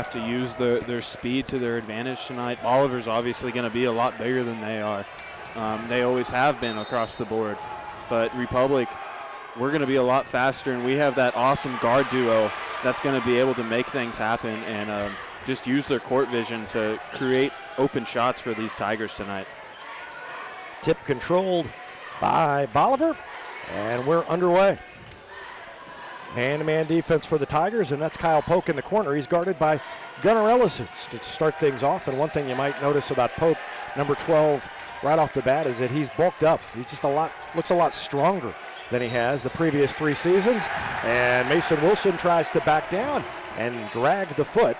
have to use their speed to their advantage tonight. Bolivar's obviously going to be a lot bigger than they are. They always have been across the board. But Republic, we're going to be a lot faster, and we have that awesome guard duo that's going to be able to make things happen and just use their court vision to create open shots for these Tigers tonight. Tip controlled by Bolivar, and we're underway. Man-to-man defense for the Tigers, and that's Kyle Polk in the corner. He's guarded by Gunnar Ellison to start things off. And one thing you might notice about Polk, number 12, right off the bat, is that he's bulked up. He's just looks a lot stronger than he has the previous 3 seasons. And Mason Wilson tries to back down and drag the foot.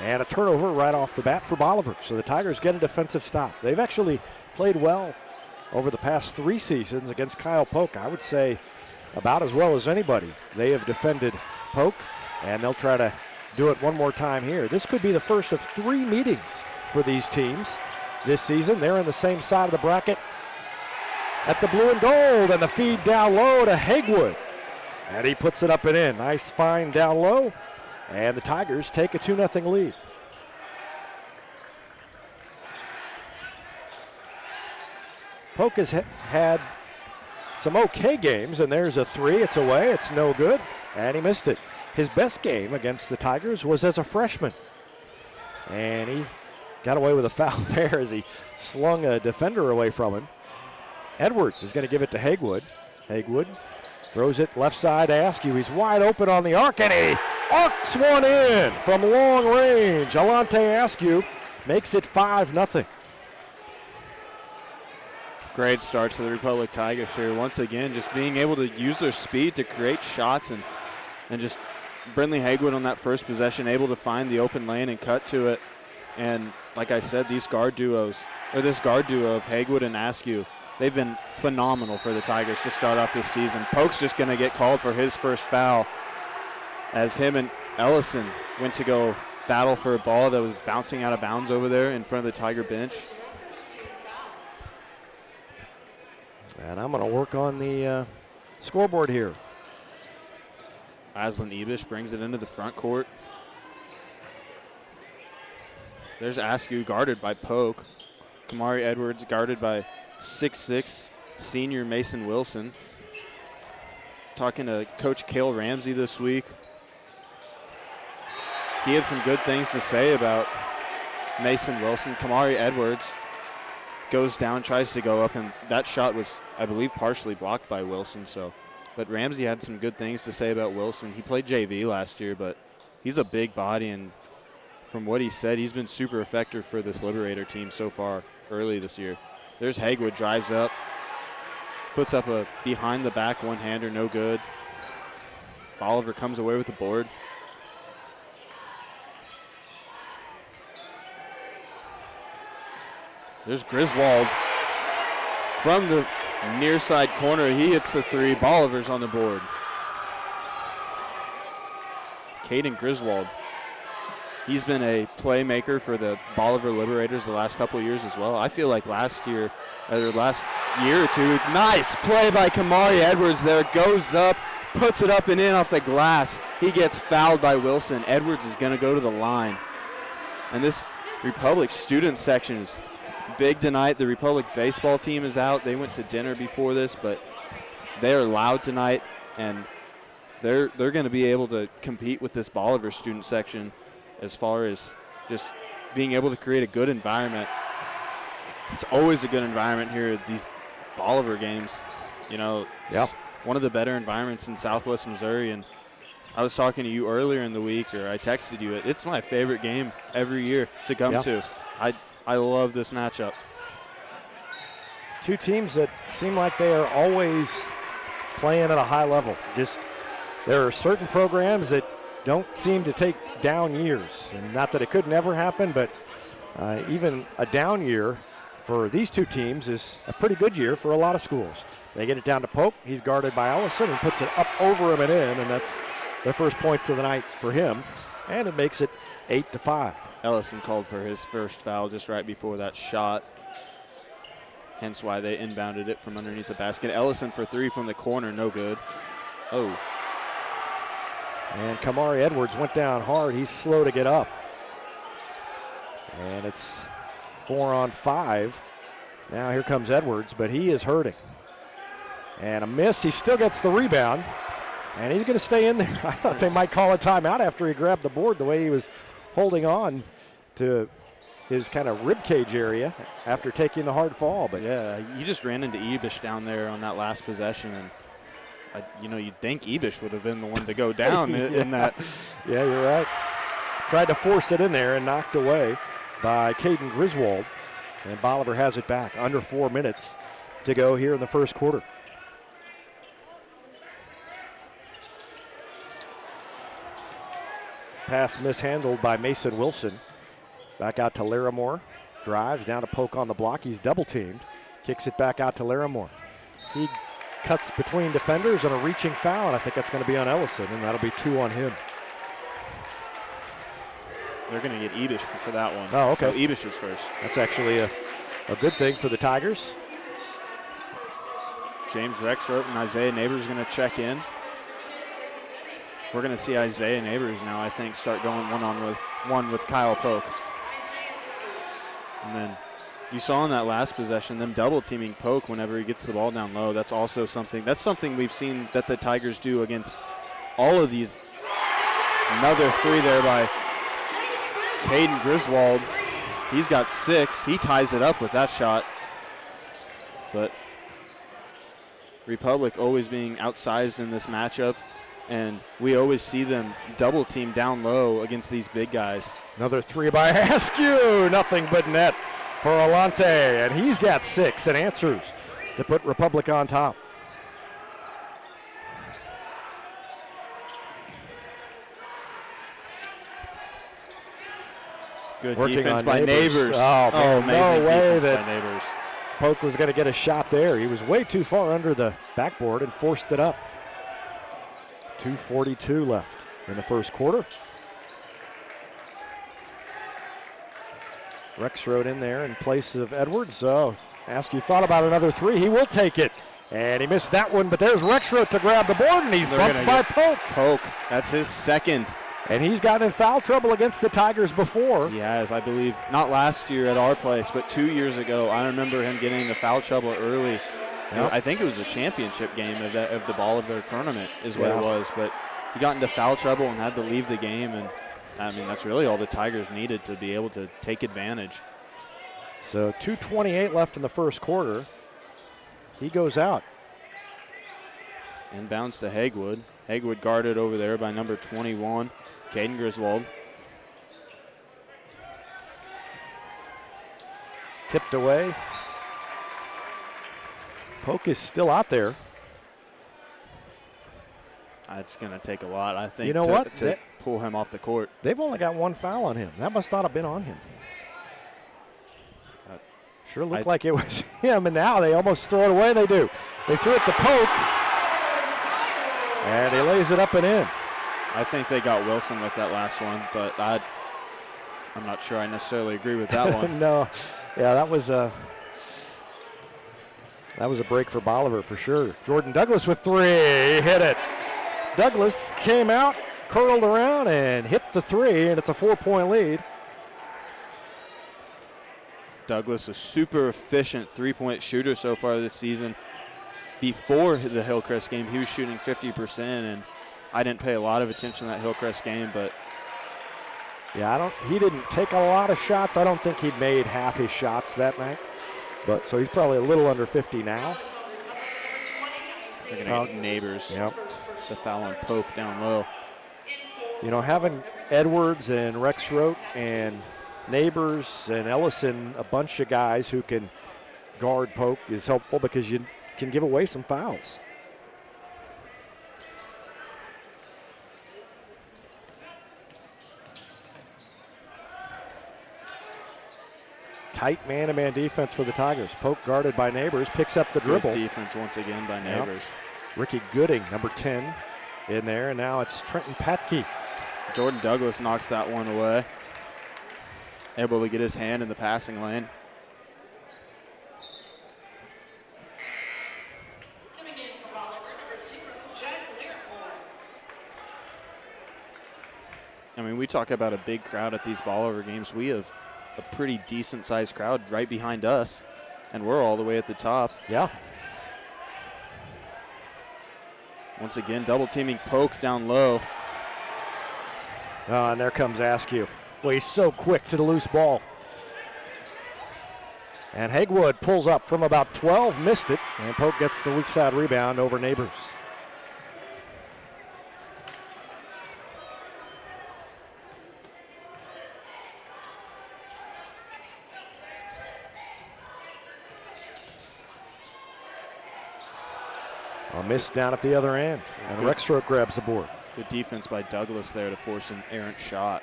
And a turnover right off the bat for Bolivar. So the Tigers get a defensive stop. They've actually played well over the past 3 seasons against Kyle Polk. I would say about as well as anybody. They have defended Polk, and they'll try to do it one more time here. This could be the first of 3 meetings for these teams this season. They're on the same side of the bracket at the blue and gold, and the feed down low to Hagwood. And he puts it up and in. Nice find down low, and the Tigers take a 2-0 lead. Polk has had some okay games, and there's a 3. It's away. It's no good, and he missed it. His best game against the Tigers was as a freshman, and he got away with a foul there as he slung a defender away from him. Edwards is going to give it to Hagwood. Hagwood throws it left side to Askew. He's wide open on the arc, and he arcs one in from long range. Alante Askew makes it 5-0. Great start to the Republic Tigers here. Once again, just being able to use their speed to create shots and just Brindley Hagwood on that first possession, able to find the open lane and cut to it. And like I said, this guard duo of Hagwood and Askew, they've been phenomenal for the Tigers to start off this season. Polk's just going to get called for his first foul as him and Ellison went to go battle for a ball that was bouncing out of bounds over there in front of the Tiger bench. And I'm going to work on the scoreboard here. Aslan Ibish brings it into the front court. There's Askew guarded by Polk. Kamari Edwards guarded by 6'6", senior Mason Wilson. Talking to Coach Cale Ramsey this week. He had some good things to say about Mason Wilson. Kamari Edwards goes down, tries to go up, and that shot was, I believe, partially blocked by Wilson. But Ramsey had some good things to say about Wilson. He played JV last year, but he's a big body, and from what he said, he's been super effective for this Liberator team so far early this year. There's Hagwood, drives up, puts up a behind-the-back one-hander, no good. Bolivar comes away with the board. There's Griswold from the near side corner. He hits the 3. Bolivar's on the board. Caden Griswold. He's been a playmaker for the Bolivar Liberators the last couple of years as well. I feel like last year or two, nice play by Kamari Edwards there. Goes up, puts it up and in off the glass. He gets fouled by Wilson. Edwards is going to go to the line. And this Republic student section is big tonight. The Republic baseball team is out. They went to dinner before this, but they're loud tonight, and they're going to be able to compete with this Bolivar student section as far as just being able to create a good environment. It's always a good environment here at these Bolivar games. You know, one of the better environments in Southwest Missouri. And I was talking to you earlier in the week, or I texted you, it's my favorite game every year to come to. I love this matchup. 2 teams that seem like they are always playing at a high level. Just there are certain programs that don't seem to take down years. And not that it could never happen, but even a down year for these 2 teams is a pretty good year for a lot of schools. They get it down to Pope. He's guarded by Ellison and puts it up over him and in, and that's the first points of the night for him. And it makes it 8-5. Ellison called for his first foul just right before that shot. Hence why they inbounded it from underneath the basket. Ellison for 3 from the corner, no good. Oh. And Kamari Edwards went down hard. He's slow to get up. And it's 4 on 5. Now here comes Edwards, but he is hurting. And a miss. He still gets the rebound. And he's going to stay in there. I thought they might call a timeout after he grabbed the board, the way he was holding on to his kind of rib cage area after taking the hard fall. But yeah, you just ran into Ibish down there on that last possession, and you'd think Ibish would have been the one to go down in that. Yeah, you're right. Tried to force it in there and knocked away by Caden Griswold. And Bolivar has it back. Under 4 minutes to go here in the first quarter. Pass mishandled by Mason Wilson. Back out to Larimore. Drives down to Poke on the block. He's double teamed. Kicks it back out to Larimore. He cuts between defenders on a reaching foul, and I think that's going to be on Ellison, and that'll be 2 on him. They're going to get Ibish for that one. Oh, okay. So Ibish is first. That's actually a good thing for the Tigers. James Rexroth and Isaiah Neighbors going to check in. We're going to see Isaiah Neighbors now, I think, start going one-on-one with Kyle Poke. And then you saw in that last possession them double-teaming Poke whenever he gets the ball down low. That's also something we've seen that the Tigers do against all of these. Another 3 there by Caden Griswold. He's got 6. He ties it up with that shot. But Republic always being outsized in this matchup, and we always see them double team down low against these big guys. Another 3 by Askew. Nothing but net for Alante, and he's got 6 and answers to put Republic on top. Good Working defense on by Neighbors. Oh, man, amazing no way defense that by Neighbors. Poke was going to get a shot there. He was way too far under the backboard and forced it up. 2:42 left in the first quarter. Rexroth in there in place of Edwards. Askew thought about another 3. He will take it. And he missed that one, but there's Rexroth to grab the board, and he's bumped by Poke. Poke, that's his second. And he's gotten in foul trouble against the Tigers before. He has, I believe, not last year at our place, but 2 years ago. I remember him getting into foul trouble early. Yep. I think it was a championship game of the Bolivar tournament is what it was. But he got into foul trouble and had to leave the game. And, I mean, that's really all the Tigers needed to be able to take advantage. So 2:28 left in the first quarter. He goes out. Inbounds to Hagwood. Hagwood guarded over there by number 21, Caden Griswold. Tipped away. Poke is still out there. It's going to take a lot, I think, to pull him off the court. They've only got 1 foul on him. That must not have been on him. Sure looked like it was him, and now they almost throw it away. They do. They threw it to Poke, and he lays it up and in. I think they got Wilson with that last one, but I'm not sure I necessarily agree with that one. No. Yeah, that was a break for Bolivar for sure. Jordan Douglas with 3. He hit it. Douglas came out, curled around, and hit the 3, and it's a 4-point lead. Douglas, a super efficient three-point shooter so far this season. Before the Hillcrest game, he was shooting 50%, and I didn't pay a lot of attention to that Hillcrest game, but yeah, he didn't take a lot of shots. I don't think he made half his shots that night. But so he's probably a little under 50 now. They're going to get Neighbors. Yep. The foul on Poke down low. You know, having Edwards and Rexroth and Neighbors and Ellison, a bunch of guys who can guard Poke, is helpful because you can give away some fouls. Tight man-to-man defense for the Tigers. Poke guarded by Neighbors, picks up the dribble. Good defense once again by Neighbors. Yep. Ricky Gooding, number 10, in there, and now it's Trenton Patke. Jordan Douglas knocks that one away. Able to get his hand in the passing lane. I mean, we talk about a big crowd at these Bolivar games. We have a pretty decent-sized crowd right behind us, and we're all the way at the top. Yeah. Once again, double-teaming Polk down low. And there comes Askew. Well, he's so quick to the loose ball. And Hagewood pulls up from about 12, missed it, and Polk gets the weak side rebound over Neighbors. A miss down at the other end, and Rexroth grabs the board. Good defense by Douglas there to force an errant shot.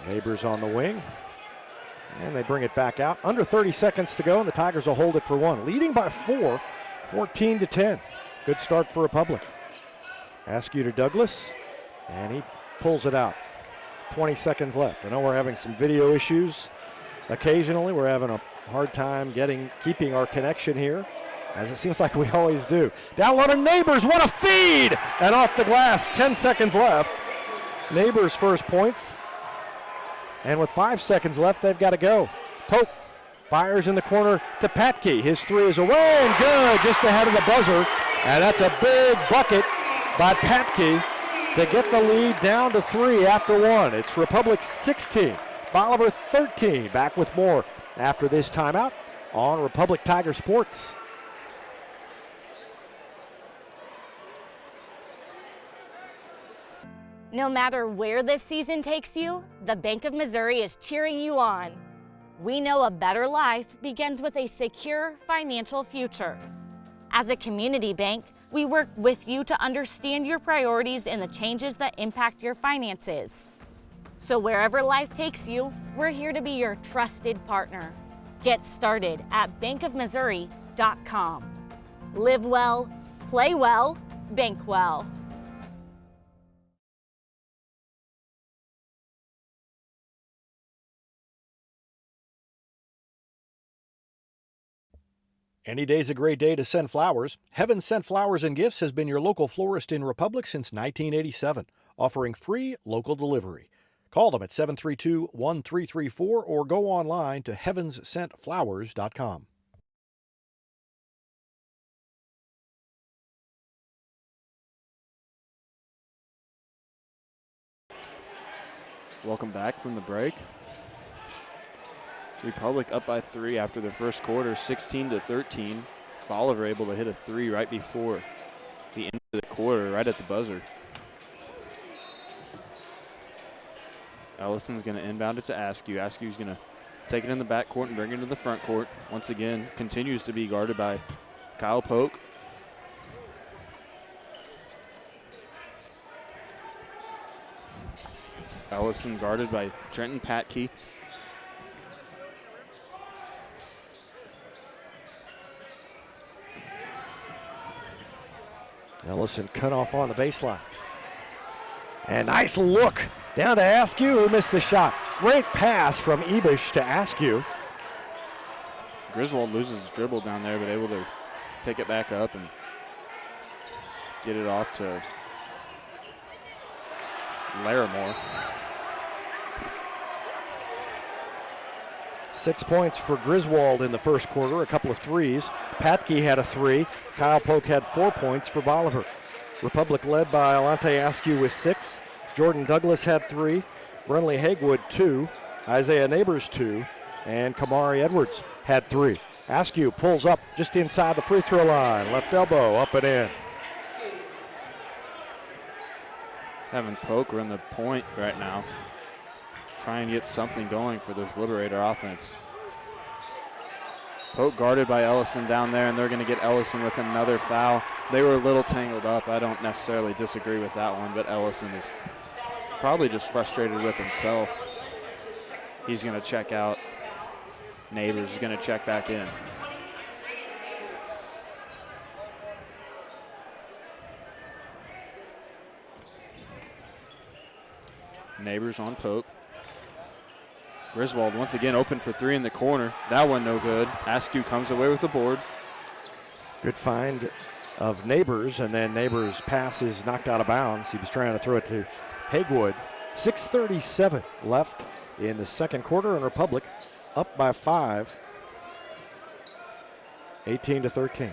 Neighbors on the wing, and they bring it back out. Under 30 seconds to go, and the Tigers will hold it for one. Leading by 4, 14-10. Good start for Republic. Askew to Douglas, and he pulls it out. 20 seconds left. I know we're having some video issues. Occasionally, we're having a hard time keeping our connection here, as it seems like we always do. Down low to Neighbors, what a feed! And off the glass, 10 seconds left. Neighbors' first points. And with 5 seconds left, they've got to go. Pope fires in the corner to Patke. His three is away and good, just ahead of the buzzer. And that's a big bucket by Patke to get the lead down to 3 after 1. It's Republic 16, Bolivar 13. Back with more after this timeout on Republic Tiger Sports. No matter where this season takes you, the Bank of Missouri is cheering you on. We know a better life begins with a secure financial future. As a community bank, we work with you to understand your priorities and the changes that impact your finances. So wherever life takes you, we're here to be your trusted partner. Get started at bankofmissouri.com. Live well, play well, bank well. Any day's a great day to send flowers. Heaven Sent Flowers and Gifts has been your local florist in Republic since 1987, offering free local delivery. Call them at 732-1334 or go online to heavenssentflowers.com. Welcome back from the break. Republic up by 3 after the first quarter, 16-13. Bolivar able to hit a 3 right before the end of the quarter, right at the buzzer. Ellison's going to inbound it to Askew. Askew's going to take it in the back court and bring it into the front court. Once again, continues to be guarded by Kyle Polk. Ellison guarded by Trenton Patke. Ellison cut off on the baseline. And nice look down to Askew, who missed the shot. Great pass from Ebish to Askew. Griswold loses his dribble down there, but able to pick it back up and get it off to Larimore. 6 points for Griswold in the first quarter, a couple of threes. Patke had a 3. Kyle Polk had 4 points for Bolivar. Republic led by Alante Askew with 6. Jordan Douglas had 3. Brunley Hagewood 2. Isaiah Neighbors 2. And Kamari Edwards had 3. Askew pulls up just inside the free throw line. Left elbow up and in. Having Polk run the point right now. Try and get something going for this Liberator offense. Polk guarded by Ellison down there, and they're going to get Ellison with another foul. They were a little tangled up. I don't necessarily disagree with that one, but Ellison is probably just frustrated with himself. He's going to check out. Neighbors is going to check back in. Neighbors on Polk. Griswold once again open for 3 in the corner. That one no good. Askew comes away with the board. Good find of Neighbors, and then Neighbors' pass is knocked out of bounds. He was trying to throw it to Hagewood. 6:37 left in the second quarter, and Republic up by 5, 18-13.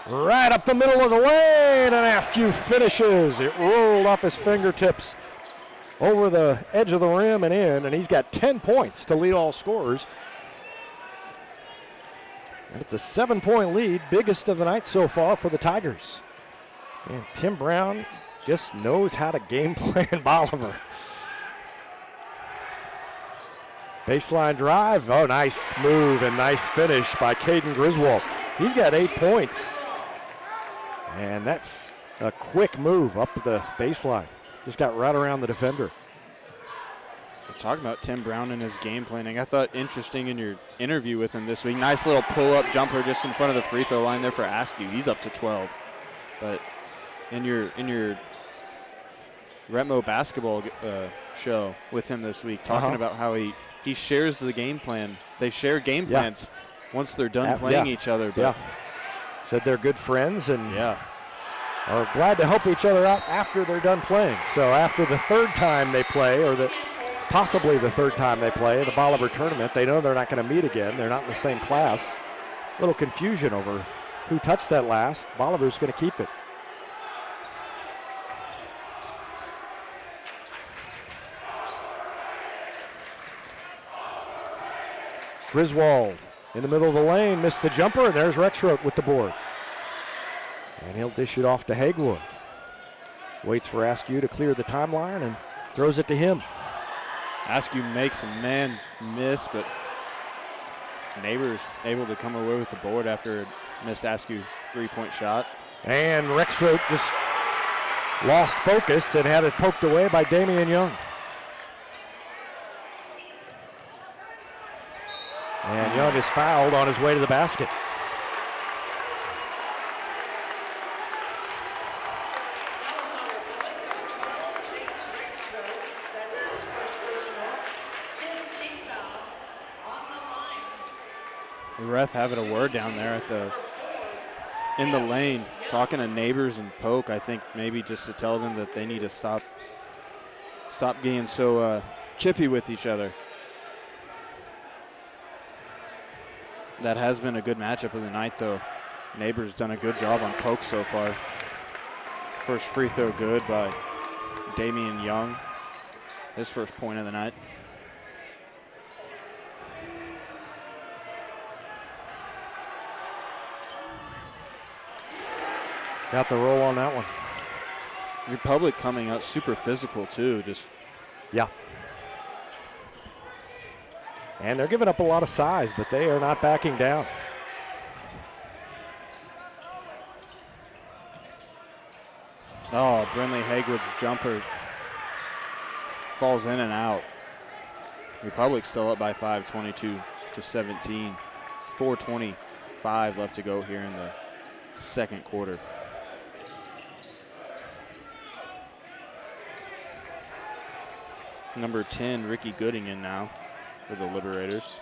Right up the middle of the lane, and Askew finishes. It rolled off his fingertips over the edge of the rim and in, and he's got 10 points to lead all scorers. And it's a 7-point lead, biggest of the night so far for the Tigers. And Tim Brown just knows how to game plan Bolivar. Baseline drive. Oh, nice move and nice finish by Caden Griswold. He's got 8 points. And that's a quick move up the baseline. Just got right around the defender. We're talking about Tim Brown and his game planning. I thought interesting in your interview with him this week. Nice little pull-up jumper just in front of the free throw line there for Askew. He's up to 12. But in your Retmo basketball show with him this week, talking about how he shares the game plan. They share game plans once they're done playing each other. But said they're good friends and are glad to help each other out after they're done playing. So after the third time they play, or possibly the third time they play the Bolivar tournament, they know they're not going to meet again. They're not in the same class. A little confusion over who touched that last. Bolivar's going to keep it. Griswold in the middle of the lane, missed the jumper, and there's Rexroth with the board. And he'll dish it off to Hagewood. Waits for Askew to clear the timeline and throws it to him. Askew makes a man miss, but Neighbors able to come away with the board after a missed Askew three-point shot. And Rexroth just lost focus and had it poked away by Damian Young. And Young is fouled on his way to the basket. The ref having a word down there in the lane, talking to Neighbors and Polk, I think maybe just to tell them that they need to stop getting so chippy with each other. That has been a good matchup of the night, though. Neighbors done a good job on Polk so far. First free throw good by Damian Young. His first point of the night. Got the roll on that one. Republic coming out super physical, too. Yeah. And they're giving up a lot of size, but they are not backing down. Oh, Brinley Hagewood's jumper falls in and out. Republic still up by 5, 22-17. 4:25 left to go here in the second quarter. Number 10, Ricky Gooding in now for the Liberators.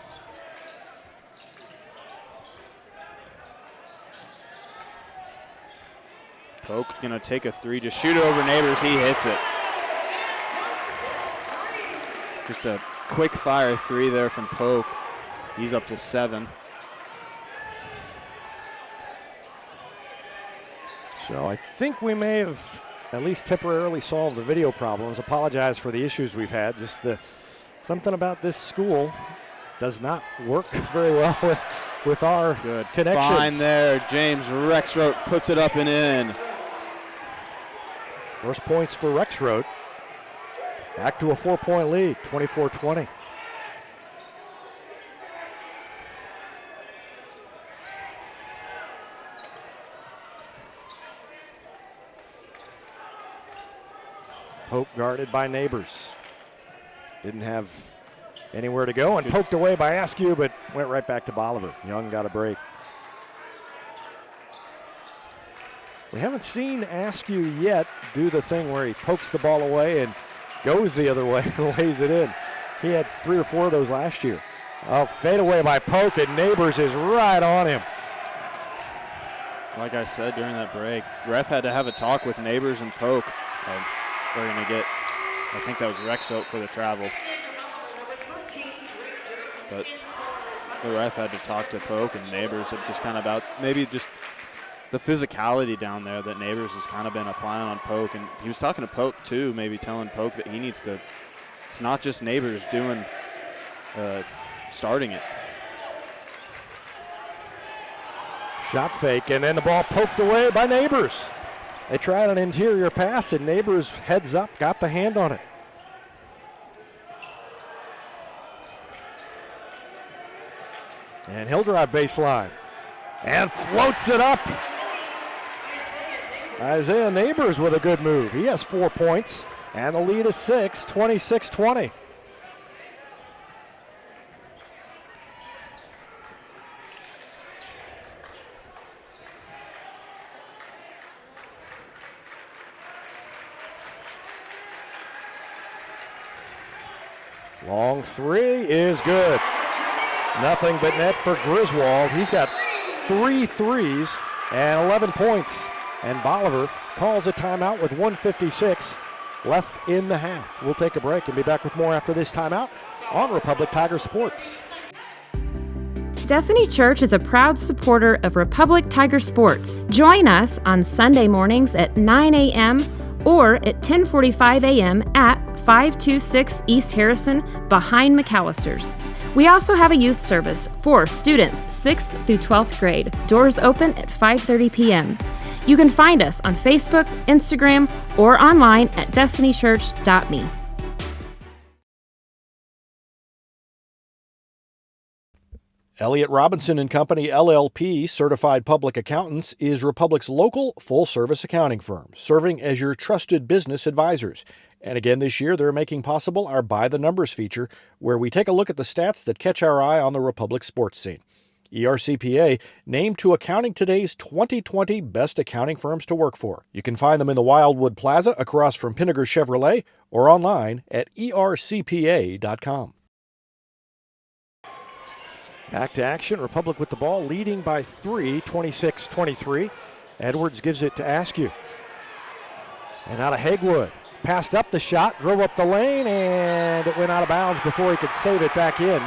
Polk gonna take a three, just shoot it over Neighbors, he hits it. Just a quick fire three there from Polk. He's up to 7. So I think we may have at least temporarily solved the video problems. Apologize for the issues we've had. Just something about this school does not work very well with our connections. Fine there. James Rexroth puts it up and in. First points for Rexroth. Back to a 4-point lead, 24-20. Polk guarded by Neighbors. Didn't have anywhere to go and poked away by Askew, but went right back to Bolivar. Young got a break. We haven't seen Askew yet do the thing where he pokes the ball away and goes the other way and lays it in. He had 3 or 4 of those last year. Oh, fade away by Polk, and Neighbors is right on him. Like I said during that break, ref had to have a talk with Neighbors and Polk. They're going to get, I think that was Rexote for the travel. But the ref had to talk to Polk and Neighbors just kind of about maybe just the physicality down there that Neighbors has kind of been applying on Polk. And he was talking to Polk too, maybe telling Polk that he needs to, it's not just Neighbors doing, starting it. Shot fake, and then the ball poked away by Neighbors. They tried an interior pass, and Neighbors heads up, got the hand on it. And he'll drive baseline and floats it up. Isaiah Neighbors with a good move. He has 4 points, and the lead is 6, 26-20. Long 3 is good. Nothing but net for Griswold. He's got 3 threes and 11 points. And Bolivar calls a timeout with 1:56 left in the half. We'll take a break and be back with more after this timeout on Republic Tiger Sports. Destiny Church is a proud supporter of Republic Tiger Sports. Join us on Sunday mornings at 9 a.m. or at 10:45 a.m. at 526 East Harrison behind McAllister's. We also have a youth service for students 6th through 12th grade. Doors open at 5:30 p.m. You can find us on Facebook, Instagram, or online at destinychurch.me. Elliott Robinson and Company, LLP, Certified Public Accountants, is Republic's local full-service accounting firm, serving as your trusted business advisors. And again this year, they're making possible our By the Numbers feature, where we take a look at the stats that catch our eye on the Republic sports scene. ERCPA named to Accounting Today's 2020 Best Accounting Firms to Work For. You can find them in the Wildwood Plaza across from Pinnager Chevrolet or online at ercpa.com. Back to action. Republic with the ball, leading by 3, 26-23. Edwards gives it to Askew. And out of Hagewood. Passed up the shot, drove up the lane, and it went out of bounds before he could save it back in.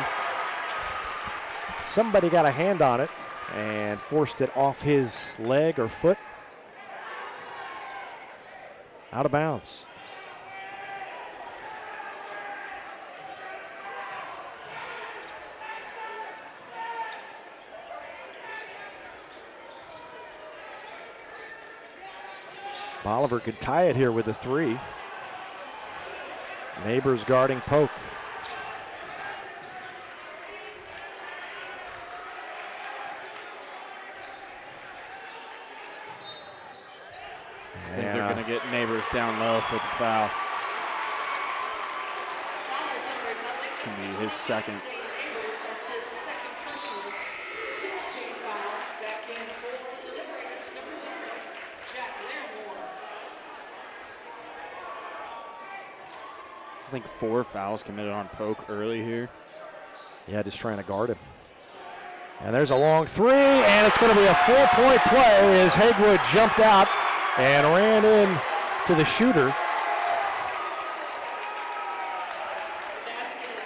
Somebody got a hand on it and forced it off his leg or foot. Out of bounds. Bolivar could tie it here with a 3. Neighbors guarding Polk. I think they're going to get Neighbors down low for the foul. It's going to be his second. I think 4 fouls committed on Polk early here. Yeah, just trying to guard him. And there's a long 3, and it's going to be a 4-point play as Hagewood jumped out and ran in to the shooter.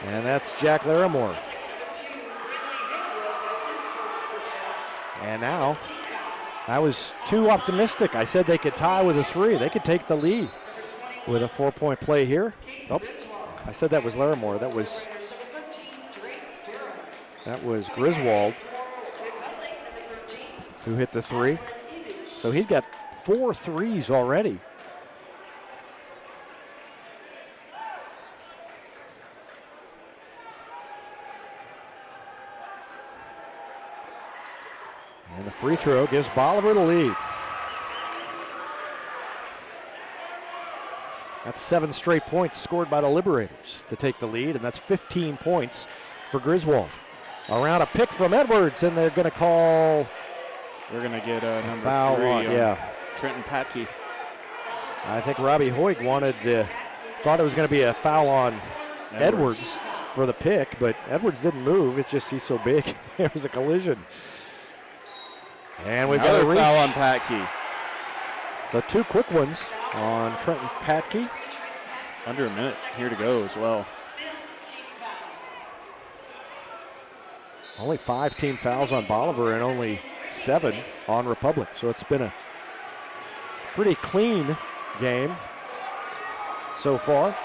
And that's Jack Larimore. And now, I was too optimistic. I said they could tie with a 3. They could take the lead with a 4-point play here. Oh, I said that was Larimore. That was Griswold who hit the 3. So he's got 4 threes already. And the free throw gives Bolivar the lead. That's 7 straight points scored by the Liberators to take the lead, and that's 15 points for Griswold. Around a pick from Edwards, and they're going to call. They're going to get a number foul 3 on, yeah. Trenton Patke. I think Robbie Hoyt thought it was going to be a foul on Edwards. for the pick, but Edwards didn't move. It's just he's so big. There was a collision. And we've got a foul on Patke. So 2 quick ones on Trenton Patke. Under a minute here to go as well. Only 5 team fouls on Bolivar and only 7 on Republic. So it's been a pretty clean game so far.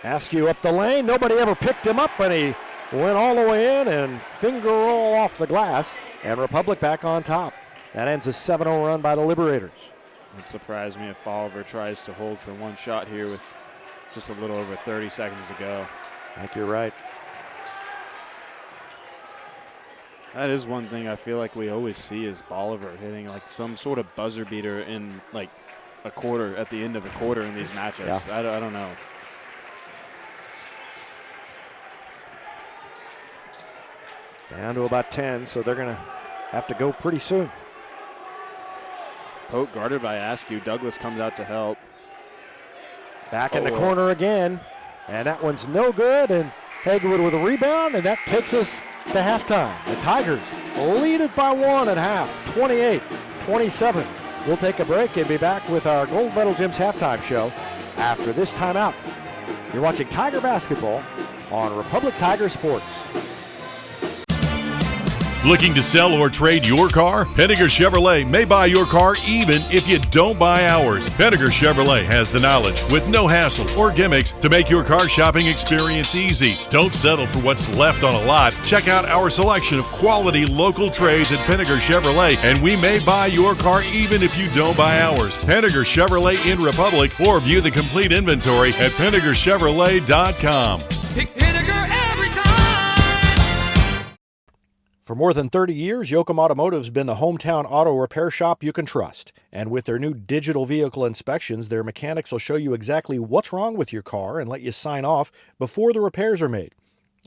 Askew up the lane. Nobody ever picked him up, and he went all the way in and finger roll off the glass. And Republic back on top. That ends a 7-0 run by the Liberators. It would surprise me if Bolivar tries to hold for one shot here with just a little over 30 seconds to go. I think you're right. That is one thing I feel like we always see is Bolivar hitting like some sort of buzzer beater in like a quarter, at the end of a quarter in these matchups. Yeah. I don't know. Down to about 10, so they're going to have to go pretty soon. Pope guarded by Askew. Douglas comes out to help. Back in the corner again, and that one's no good, and Hagewood with a rebound, and that takes us to halftime. The Tigers lead it by 1 at half, 28-27. We'll take a break and be back with our Gold Medal Gyms halftime show after this timeout. You're watching Tiger basketball on Republic Tiger Sports. Looking to sell or trade your car? Henniger Chevrolet may buy your car even if you don't buy ours. Henniger Chevrolet has the knowledge with no hassle or gimmicks to make your car shopping experience easy. Don't settle for what's left on a lot. Check out our selection of quality local trades at Henniger Chevrolet, and we may buy your car even if you don't buy ours. Henniger Chevrolet in Republic, or view the complete inventory at PennigerChevrolet.com. Pick Henniger every time. For more than 30 years, Yoakum Automotive's been the hometown auto repair shop you can trust. And with their new digital vehicle inspections, their mechanics will show you exactly what's wrong with your car and let you sign off before the repairs are made.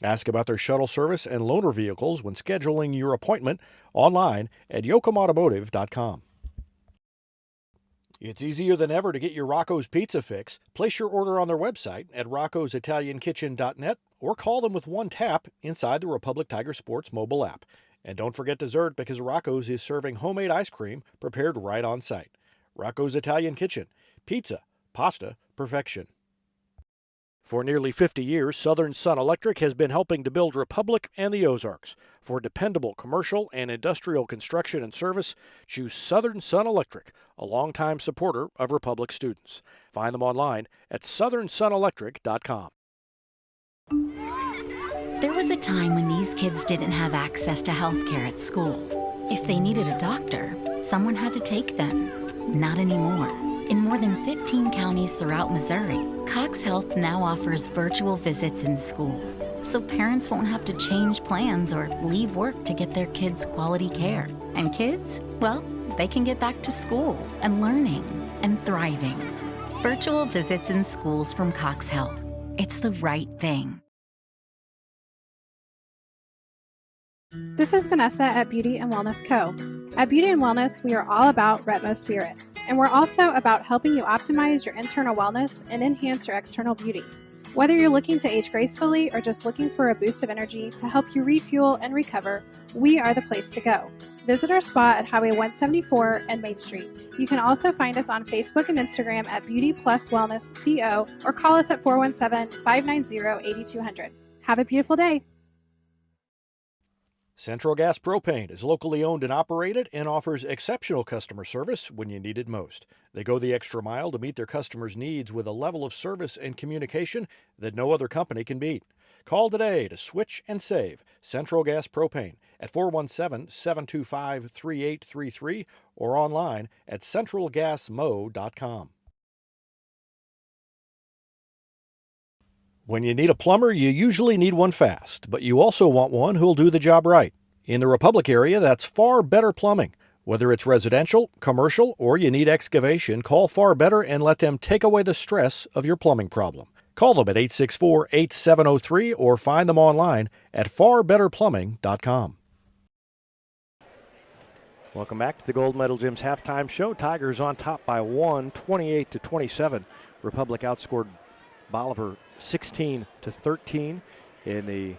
Ask about their shuttle service and loaner vehicles when scheduling your appointment online at yoakumautomotive.com. It's easier than ever to get your Rocco's Pizza fix. Place your order on their website at roccositaliankitchen.net or call them with one tap inside the Republic Tiger Sports mobile app. And don't forget dessert, because Rocco's is serving homemade ice cream prepared right on site. Rocco's Italian Kitchen. Pizza, pasta, perfection. For nearly 50 years, Southern Sun Electric has been helping to build Republic and the Ozarks. For dependable commercial and industrial construction and service, choose Southern Sun Electric, a longtime supporter of Republic students. Find them online at southernsunelectric.com. There was a time when these kids didn't have access to health care at school. If they needed a doctor, someone had to take them. Not anymore. In more than 15 counties throughout Missouri, Cox Health now offers virtual visits in school, so parents won't have to change plans or leave work to get their kids quality care. And kids, well, they can get back to school and learning and thriving. Virtual visits in schools from Cox Health. It's the right thing. This is Vanessa at Beauty and Wellness Co. At Beauty and Wellness, we are all about Retmo Spirit, and we're also about helping you optimize your internal wellness and enhance your external beauty. Whether you're looking to age gracefully or just looking for a boost of energy to help you refuel and recover, we are the place to go. Visit our spot at Highway 174 and Main Street. You can also find us on Facebook and Instagram at Beauty Plus Wellness CO, or call us at 417-590-8200. Have a beautiful day. Central Gas Propane is locally owned and operated and offers exceptional customer service when you need it most. They go the extra mile to meet their customers' needs with a level of service and communication that no other company can beat. Call today to switch and save Central Gas Propane at 417-725-3833 or online at centralgasmo.com. When you need a plumber, you usually need one fast, but you also want one who'll do the job right. In the Republic area, that's Far Better Plumbing. Whether it's residential, commercial, or you need excavation, call Far Better and let them take away the stress of your plumbing problem. Call them at 864-8703 or find them online at farbetterplumbing.com. Welcome back to the Gold Medal Gym's halftime show. Tigers on top by 1, 28-27. Republic outscored Bolivar 16-13 in the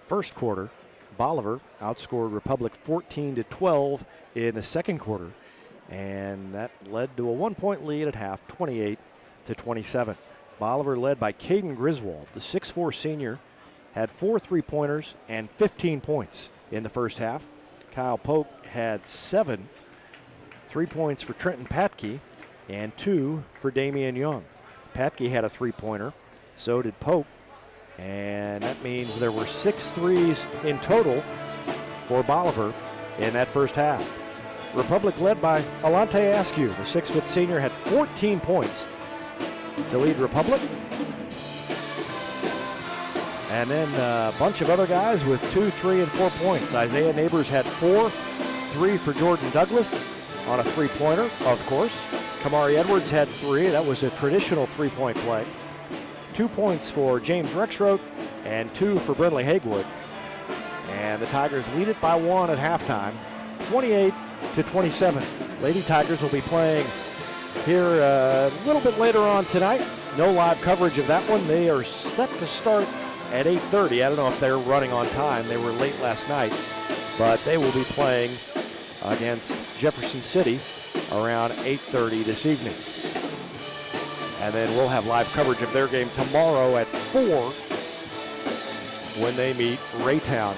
first quarter. Bolivar outscored Republic 14-12 in the second quarter, and that led to a 1-point lead at half, 28-27. Bolivar led by Caden Griswold. The 6'4 senior had 4 3-pointers and 15 points in the first half. Kyle Polk had 7 3-points for Trenton Patke and 2 for Damian Young. Patke had a 3-pointer, so did Polk, and that means there were 6 threes in total for Bolivar in that first half. Republic led by Alante Askew. The 6' senior had 14 points to lead Republic. And then a bunch of other guys with 2, 3, and 4 points. Isaiah Neighbors had 4, 3 for Jordan Douglas on a 3-pointer, of course. Kamari Edwards had 3. That was a traditional 3-point play. 2 points for James Rexroth and 2 for Brinley Hagewood. And the Tigers lead it by 1 at halftime, 28-27. Lady Tigers will be playing here a little bit later on tonight. No live coverage of that one. They are set to start at 8:30. I don't know if they're running on time. They were late last night, but they will be playing against Jefferson City around 8:30 this evening. And then we'll have live coverage of their game tomorrow at 4 when they meet Raytown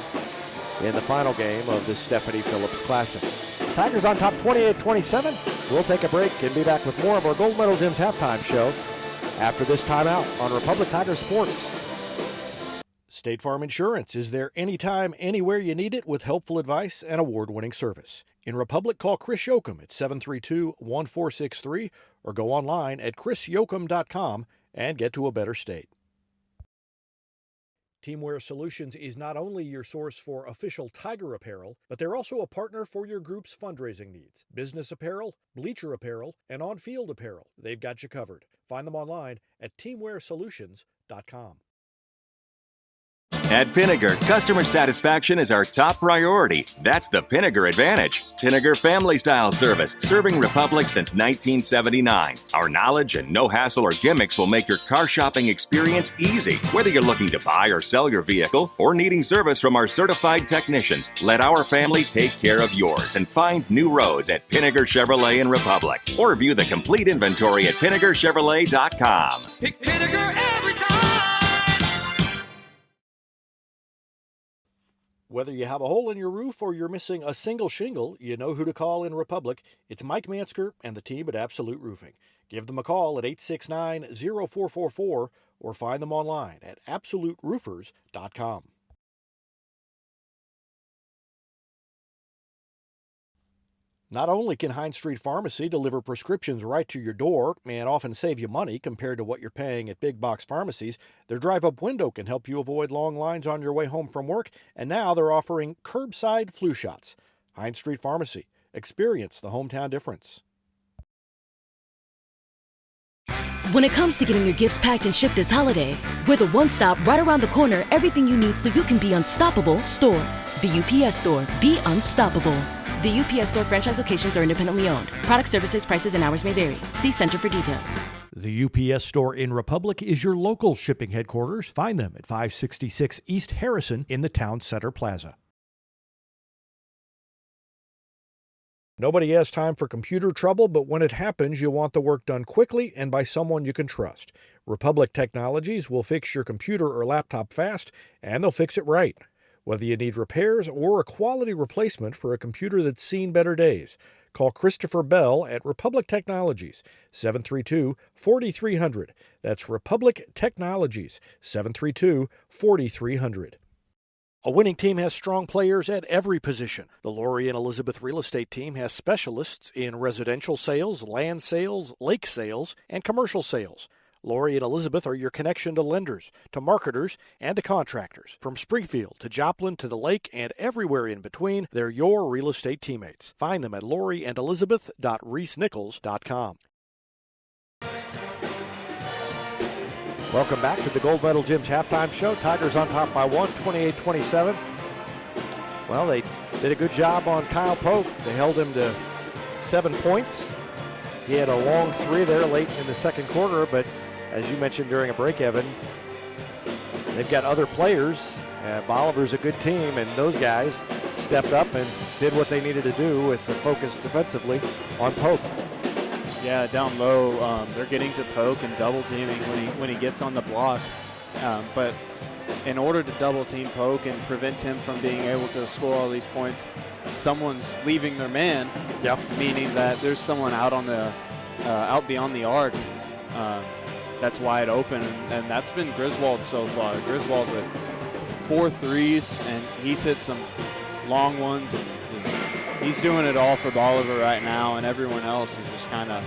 in the final game of the Stephanie Phillips Classic. Tigers on top 28-27. We'll take a break and be back with more of our Gold Medal Gym's halftime show after this timeout on Republic Tiger Sports. State Farm Insurance is there anytime, anywhere you need it with helpful advice and award-winning service. In Republic, call Chris Yoakum at 732-1463 or go online at chrisyoakum.com and get to a better state. Teamwear Solutions is not only your source for official Tiger apparel, but they're also a partner for your group's fundraising needs. Business apparel, bleacher apparel, and on-field apparel. They've got you covered. Find them online at teamwearsolutions.com. At Pinnaker, customer satisfaction is our top priority. That's the Pinnaker Advantage. Pinnaker Family Style Service, serving Republic since 1979. Our knowledge and no hassle or gimmicks will make your car shopping experience easy. Whether you're looking to buy or sell your vehicle or needing service from our certified technicians, let our family take care of yours and find new roads at Pinnaker Chevrolet in Republic. Or view the complete inventory at PinnakerChevrolet.com. Pick Pinnaker every time. Whether you have a hole in your roof or you're missing a single shingle, you know who to call in Republic. It's Mike Mansker and the team at Absolute Roofing. Give them a call at 869-0444 or find them online at absoluteroofers.com. Not only can Hines Street Pharmacy deliver prescriptions right to your door and often save you money compared to what you're paying at big box pharmacies, their drive-up window can help you avoid long lines on your way home from work, and now they're offering curbside flu shots. Hines Street Pharmacy. Experience the hometown difference. When it comes to getting your gifts packed and shipped this holiday, we're the one-stop, right around the corner, everything you need so you can be unstoppable store. The UPS Store. Be unstoppable. The UPS Store franchise locations are independently owned. Product services, prices, and hours may vary. See Center for details. The UPS Store in Republic is your local shipping headquarters. Find them at 566 East Harrison in the Town Center Plaza. Nobody has time for computer trouble, but when it happens, you want the work done quickly and by someone you can trust. Republic Technologies will fix your computer or laptop fast, and they'll fix it right. Whether you need repairs or a quality replacement for a computer that's seen better days, call Christopher Bell at Republic Technologies, 732-4300. That's Republic Technologies, 732-4300. A winning team has strong players at every position. The Lori and Elizabeth Real Estate Team has specialists in residential sales, land sales, lake sales, and commercial sales. Lori and Elizabeth are your connection to lenders, to marketers, and to contractors. From Springfield to Joplin to the lake and everywhere in between, they're your real estate teammates. Find them at loriandelizabeth.reesnichols.com. Welcome back to the Gold Medal Gym's halftime show. Tigers on top by 1, 28-27. Well, they did a good job on Kyle Polk. They held him to 7 points. He had a long three there late in the second quarter, but as you mentioned during a break, Evan, they've got other players. Bolivar's a good team, and those guys stepped up and did what they needed to do with the focus defensively on Polk. Yeah, down low, they're getting to Polk and double teaming when he gets on the block. But in order to double team Polk and prevent him from being able to score all these points, someone's leaving their man. Yep. Meaning that there's someone out on the out beyond the arc that's wide open, and that's been Griswold so far. Griswold with 4 threes, and he's hit some long ones, and he's doing it all for Bolivar right now, and everyone else is just kind of,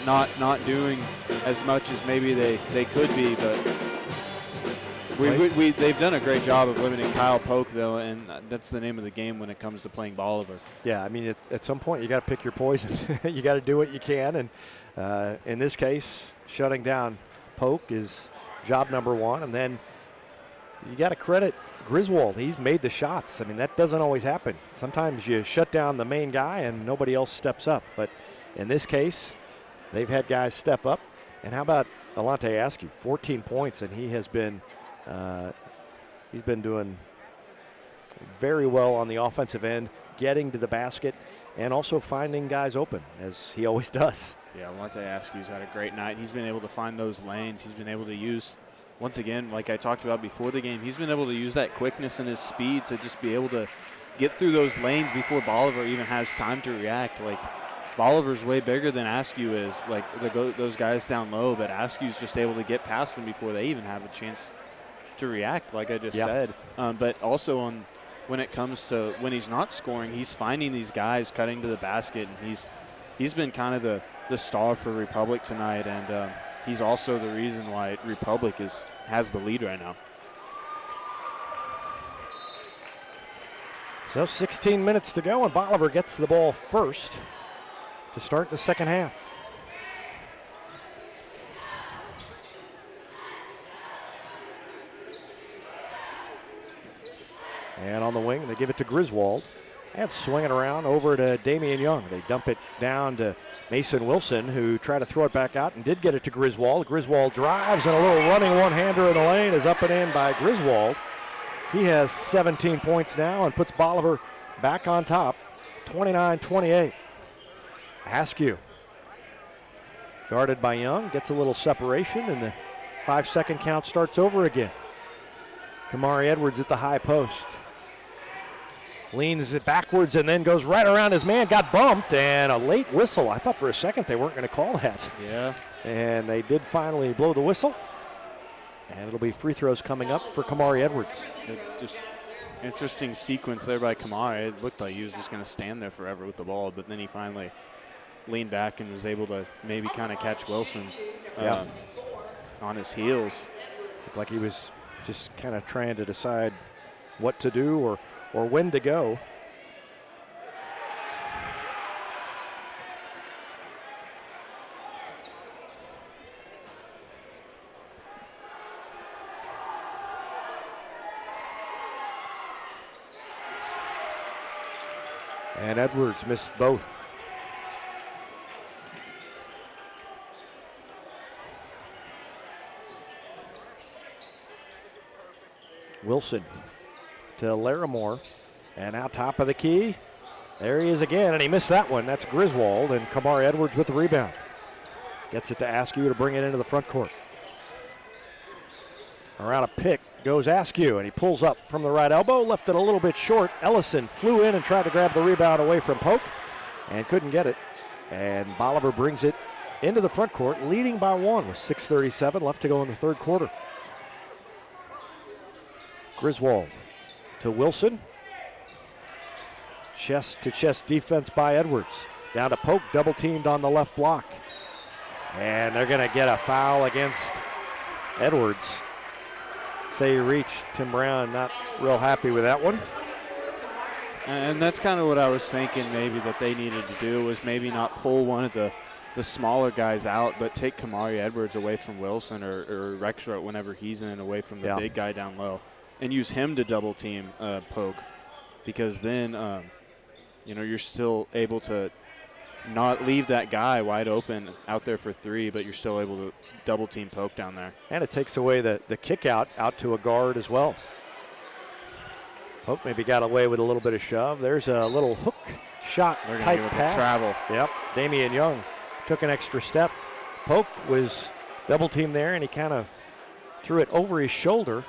not doing as much as maybe they could be, but they've done a great job of limiting Kyle Polk, though, and that's the name of the game when it comes to playing Bolivar. Yeah, I mean, at some point you got to pick your poison. You got to do what you can, and in this case, shutting down Polk is job number one, and then you got to credit Griswold. He's made the shots. I mean, that doesn't always happen. Sometimes you shut down the main guy and nobody else steps up, but in this case, they've had guys step up. And how about Alante Askew? 14 points, and he has been he's been doing very well on the offensive end, getting to the basket and also finding guys open, as he always does. Yeah, Alante Askew's had a great night. He's been able to find those lanes. He's been able to use, once again, like I talked about before the game, he's been able to use that quickness and his speed to just be able to get through those lanes before Bolivar even has time to react. Like, Bolivar's way bigger than Askew is, like those guys down low, but Askew's just able to get past them before they even have a chance to react, like I just said. But also when it comes to when he's not scoring, he's finding these guys cutting to the basket, and he's been kind of the star for Republic tonight, and he's also the reason why Republic has the lead right now. So 16 minutes to go, and Bolivar gets the ball first to start the second half. And on the wing, they give it to Griswold. And swing it around over to Damian Young. They dump it down to Mason Wilson, who tried to throw it back out and did get it to Griswold. Griswold drives, and a little running one-hander in the lane is up and in by Griswold. He has 17 points now and puts Bolivar back on top, 29-28. Askew, guarded by Young, gets a little separation, and the 5-second count starts over again. Kamari Edwards at the high post. Leans it backwards and then goes right around his man. Got bumped, and a late whistle. I thought for a second they weren't going to call that. Yeah. And they did finally blow the whistle. And it'll be free throws coming up for Kamari Edwards. Just interesting sequence there by Kamari. It looked like he was just going to stand there forever with the ball, but then he finally leaned back and was able to maybe kind of catch Wilson on his heels. Looked like he was just kind of trying to decide what to do or when to go. And Edwards missed both. Wilson to Larimore, and out top of the key. There he is again, and he missed that one. That's Griswold, and Kamari Edwards with the rebound. Gets it to Askew to bring it into the front court. Around a pick goes Askew, and he pulls up from the right elbow, left it a little bit short. Ellison flew in and tried to grab the rebound away from Polk, and couldn't get it. And Bolivar brings it into the front court, leading by 1 with 6:37 left to go in the third quarter. Griswold to Wilson. Chest-to-chest defense by Edwards. Down to Polk, double teamed on the left block. And they're going to get a foul against Edwards. Say he reached. Tim Brown not real happy with that one. And that's kind of what I was thinking maybe that they needed to do, was maybe not pull one of the smaller guys out, but take Kamari Edwards away from Wilson or Rexroth whenever he's in, away from the big guy down low. and use him to double team Poke, because then you're still able to not leave that guy wide open out there for three, but you're still able to double team Poke down there. And it takes away the kick out to a guard as well. Poke maybe got away with a little bit of shove. There's a little hook shot type pass. Travel. Yep. Damian Young took an extra step. Poke was double teamed there, and he kind of threw it over his shoulder,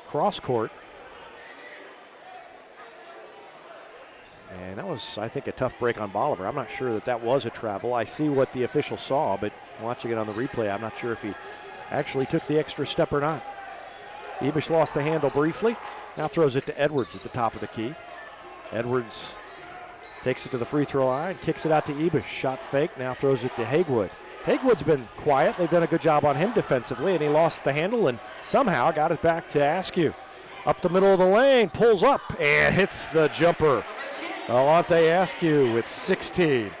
cross court. And that was, I think, a tough break on Bolivar. I'm not sure that was a travel. I see what the official saw, but watching it on the replay, I'm not sure if he actually took the extra step or not. Ebish lost the handle briefly. Now throws it to Edwards at the top of the key. Edwards takes it to the free throw line, kicks it out to Ebish. Shot fake, now throws it to Hagewood. Hagewood's been quiet. They've done a good job on him defensively, and he lost the handle and somehow got it back to Askew. Up the middle of the lane, pulls up, and hits the jumper. Alante Askew with 16.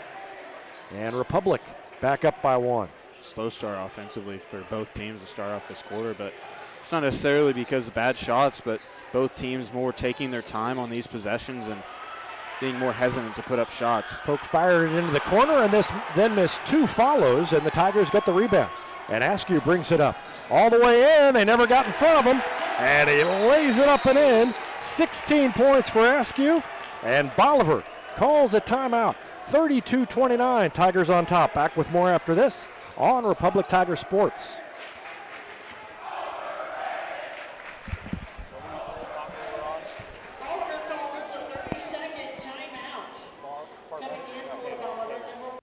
And Republic back up by 1. Slow start offensively for both teams to start off this quarter, but it's not necessarily because of bad shots, but both teams more taking their time on these possessions and being more hesitant to put up shots. Poke fired it into the corner, and then missed 2 follows, and the Tigers got the rebound. And Askew brings it up all the way in. They never got in front of him, and he lays it up and in. 16 points for Askew, and Bolivar calls a timeout. 32-29, Tigers on top. Back with more after this on Republic Tiger Sports.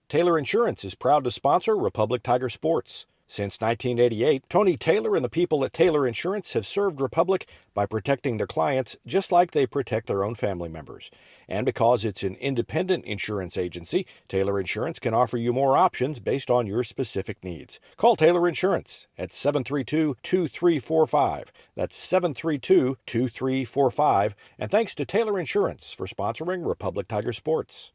Taylor Insurance is proud to sponsor Republic Tiger Sports. Since 1988, Tony Taylor and the people at Taylor Insurance have served Republic by protecting their clients just like they protect their own family members. And because it's an independent insurance agency, Taylor Insurance can offer you more options based on your specific needs. Call Taylor Insurance at 732-2345. That's 732-2345. And thanks to Taylor Insurance for sponsoring Republic Tiger Sports.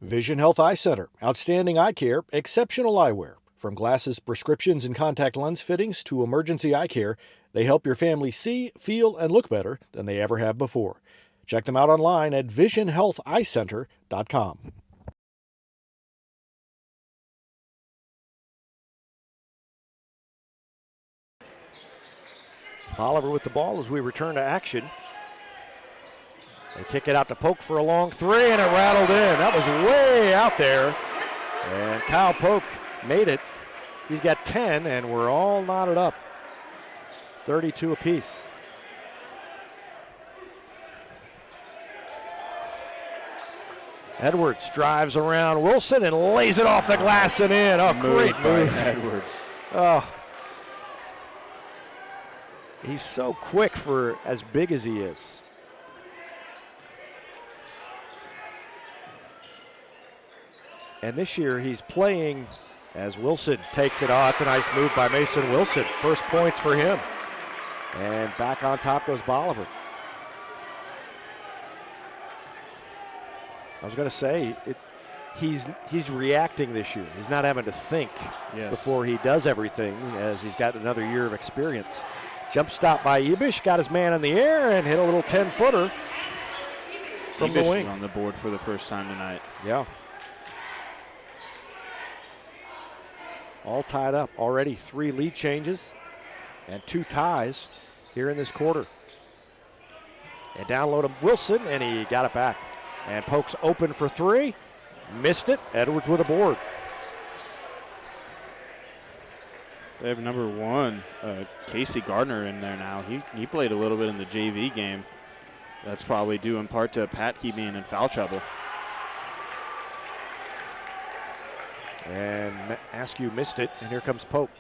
Vision Health Eye Center. Outstanding eye care, exceptional eyewear. From glasses, prescriptions, and contact lens fittings to emergency eye care, they help your family see, feel, and look better than they ever have before. Check them out online at visionhealtheyecenter.com. Bolivar with the ball as we return to action. They kick it out to Poke for a long three, and it rattled in. That was way out there. And Kyle Poke made it. He's got 10, and we're all knotted up. 32 apiece. Edwards drives around Wilson and lays it off the glass and in. Oh, great move. Edwards. Oh. He's so quick for as big as he is. And this year he's playing as Wilson takes it. Oh, it's a nice move by Mason Wilson. First points for him. And back on top goes Bolivar. I was going to say, he's reacting this year. He's not having to think before he does everything, as he's got another year of experience. Jump stop by Ebish, got his man in the air and hit a little 10-footer from the wing. On the board for the first time tonight. Yeah. All tied up. Already 3 lead changes and 2 ties here in this quarter. And down low to Wilson, and he got it back. And Poke's open for 3. Missed it. Edwards with a board. They have number 1, Casey Gardner, in there now. He played a little bit in the JV game. That's probably due in part to Patke being in foul trouble. And Askew missed it, and here comes Pope.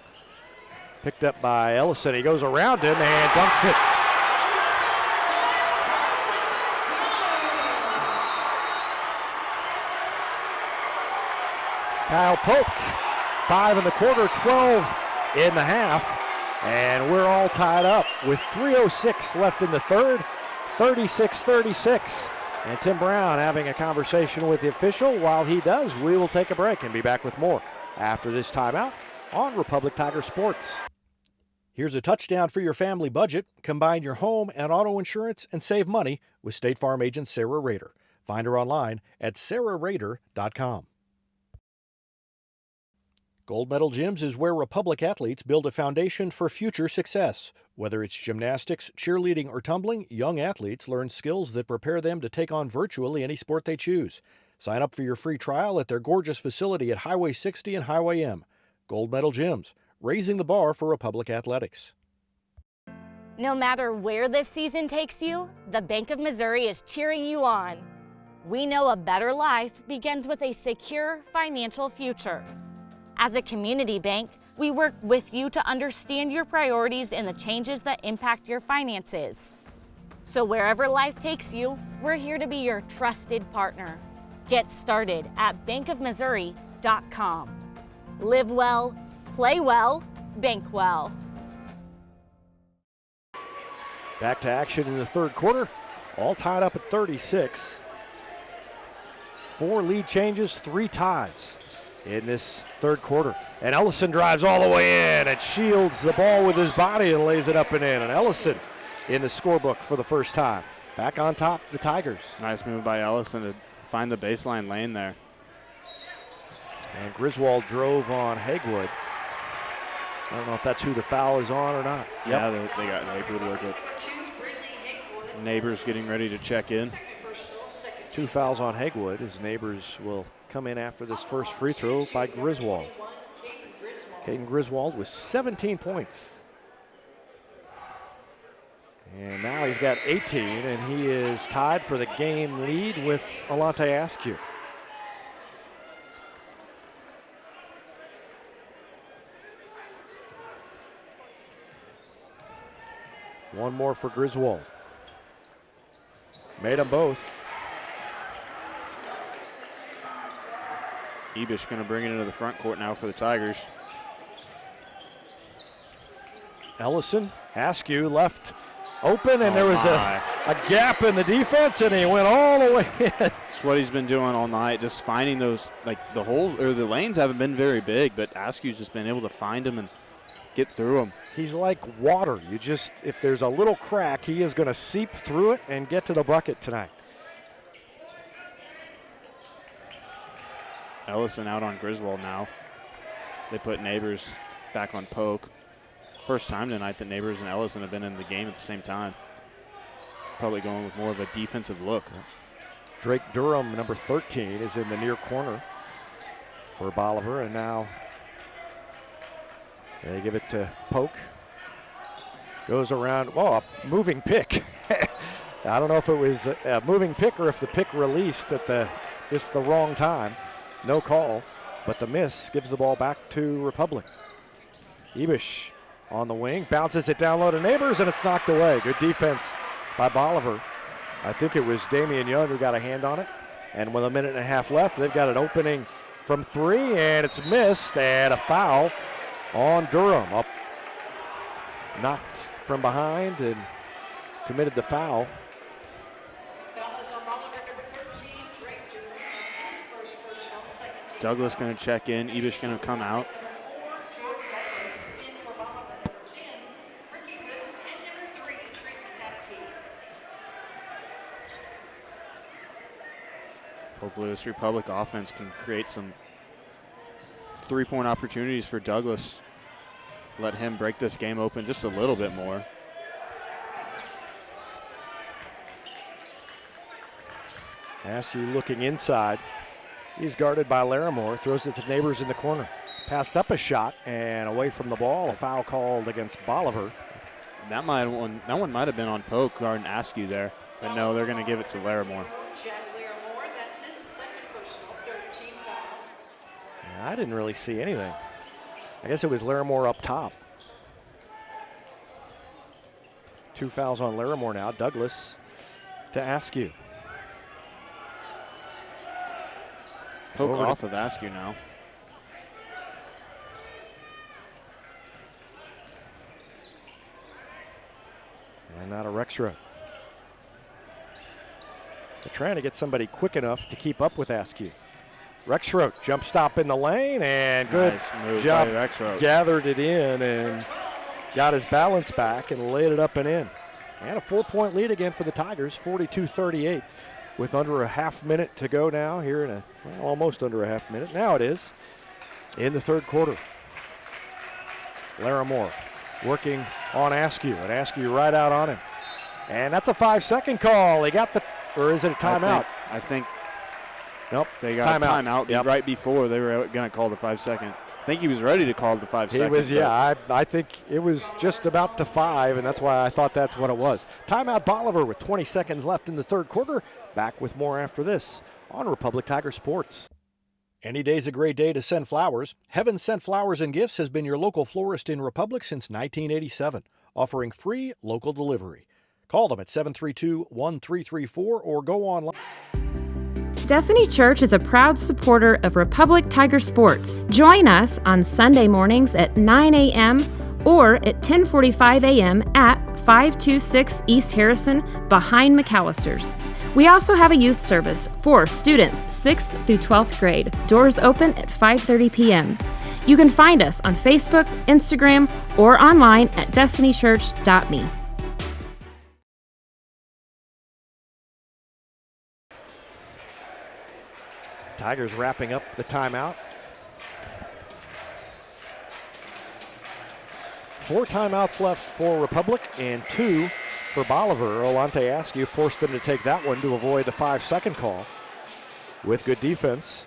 Picked up by Ellison. He goes around him and dunks it. Kyle Pope, 5 in the quarter, 12 in the half, and we're all tied up with 3:06 left in the third, 36-36. And Tim Brown having a conversation with the official. While he does, we will take a break and be back with more after this timeout on Republic Tiger Sports. Here's a touchdown for your family budget. Combine your home and auto insurance and save money with State Farm agent Sarah Rader. Find her online at sarahrader.com. Gold Medal Gyms is where Republic athletes build a foundation for future success. Whether it's gymnastics, cheerleading, or tumbling, young athletes learn skills that prepare them to take on virtually any sport they choose. Sign up for your free trial at their gorgeous facility at Highway 60 and Highway M. Gold Medal Gyms, raising the bar for Republic athletics. No matter where this season takes you, the Bank of Missouri is cheering you on. We know a better life begins with a secure financial future. As a community bank, we work with you to understand your priorities and the changes that impact your finances. So wherever life takes you, we're here to be your trusted partner. Get started at bankofmissouri.com. Live well, play well, bank well. Back to action in the third quarter, all tied up at 36. 4 lead changes, 3 ties in this third quarter. And Ellison drives all the way in and shields the ball with his body and lays it up and in. And Ellison in the scorebook for the first time. Back on top, the Tigers. Nice move by Ellison to find the baseline lane there. And Griswold drove on Hagwood. I don't know if that's who the foul is on or not. Yeah, they got Hagwood with it. Neighbors getting ready to check in. 2 fouls on Hagwood. His Neighbors will come in after this first free throw by Griswold. Caden Griswold with 17 points. And now he's got 18, and he is tied for the game lead with Alante Askew. One more for Griswold. Made them both. Ebish going to bring it into the front court now for the Tigers. Ellison, Askew left open, and there was a gap in the defense, and he went all the way in. That's what he's been doing all night, just finding those, like the holes, or the lanes haven't been very big, but Askew's just been able to find them and get through them. He's like water. You just, if there's a little crack, he is going to seep through it and get to the bucket tonight. Ellison out on Griswold now. They put Neighbors back on Polk. First time tonight that Neighbors and Ellison have been in the game at the same time. Probably going with more of a defensive look. Drake Durham, number 13, is in the near corner for Bolivar, and now they give it to Polk. Goes around, a moving pick. I don't know if it was a moving pick or if the pick released at just the wrong time. No call, but the miss gives the ball back to Republic. Ebish on the wing, bounces it down low to Neighbors, and it's knocked away. Good defense by Bolivar. I think it was Damian Young who got a hand on it. And with a minute and a half left, they've got an opening from 3, and it's missed, and a foul on Durham. Up, knocked from behind and committed the foul. Douglas going to check in. Ebish going to come out. Hopefully this Republic offense can create some three-point opportunities for Douglas. Let him break this game open just a little bit more. Askew looking inside. He's guarded by Larimore, throws it to Neighbors in the corner. Passed up a shot and away from the ball. A foul called against Bolivar. That one might have been on Polk guarding Askew there, but no, they're going to give it to Larimore. Yeah, I didn't really see anything. I guess it was Larimore up top. 2 fouls on Larimore now. Douglas to Askew. Polk off of Askew now. And not a Rexroad. They're trying to get somebody quick enough to keep up with Askew. Rexroth jump stop in the lane, and good Nice move job. by Rexroth. Gathered it in and got his balance back and laid it up and in. And a 4-point lead again for the Tigers, 42-38, with under a half minute to go now here in almost under a half minute. Now it is in the third quarter. Larimore working on Askew, and Askew right out on him. And that's a 5-second call. He got or is it a timeout? I think nope. They got a timeout yep. right before they were going to call the 5-second. I think he was ready to call the 5 seconds. He was, yeah. I think it was just about to 5, and that's why I thought that's what it was. Timeout Bolivar with 20 seconds left in the third quarter. Back with more after this on Republic Tiger Sports. Any day's a great day to send flowers. Heaven Sent Flowers and Gifts has been your local florist in Republic since 1987, offering free local delivery. Call them at 732-1334 or go online. Destiny Church is a proud supporter of Republic Tiger Sports. Join us on Sunday mornings at 9 a.m. or at 10:45 a.m. at 526 East Harrison behind McAllister's. We also have a youth service for students 6th through 12th grade. Doors open at 5:30 p.m. You can find us on Facebook, Instagram, or online at destinychurch.me. Tigers wrapping up the timeout. 4 timeouts left for Republic and 2 for Bolivar. Olante Askew forced them to take that one to avoid the 5-second call with good defense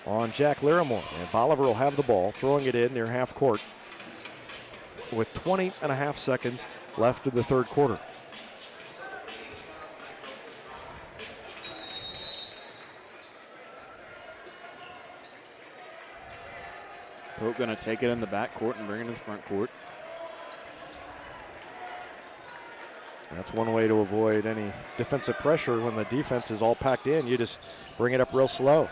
on Jack Larimore. And Bolivar will have the ball, throwing it in near half court with 20 and a half seconds left in the third quarter. Pope going to take it in the back court and bring it in the front court. That's one way to avoid any defensive pressure when the defense is all packed in. You just bring it up real slow.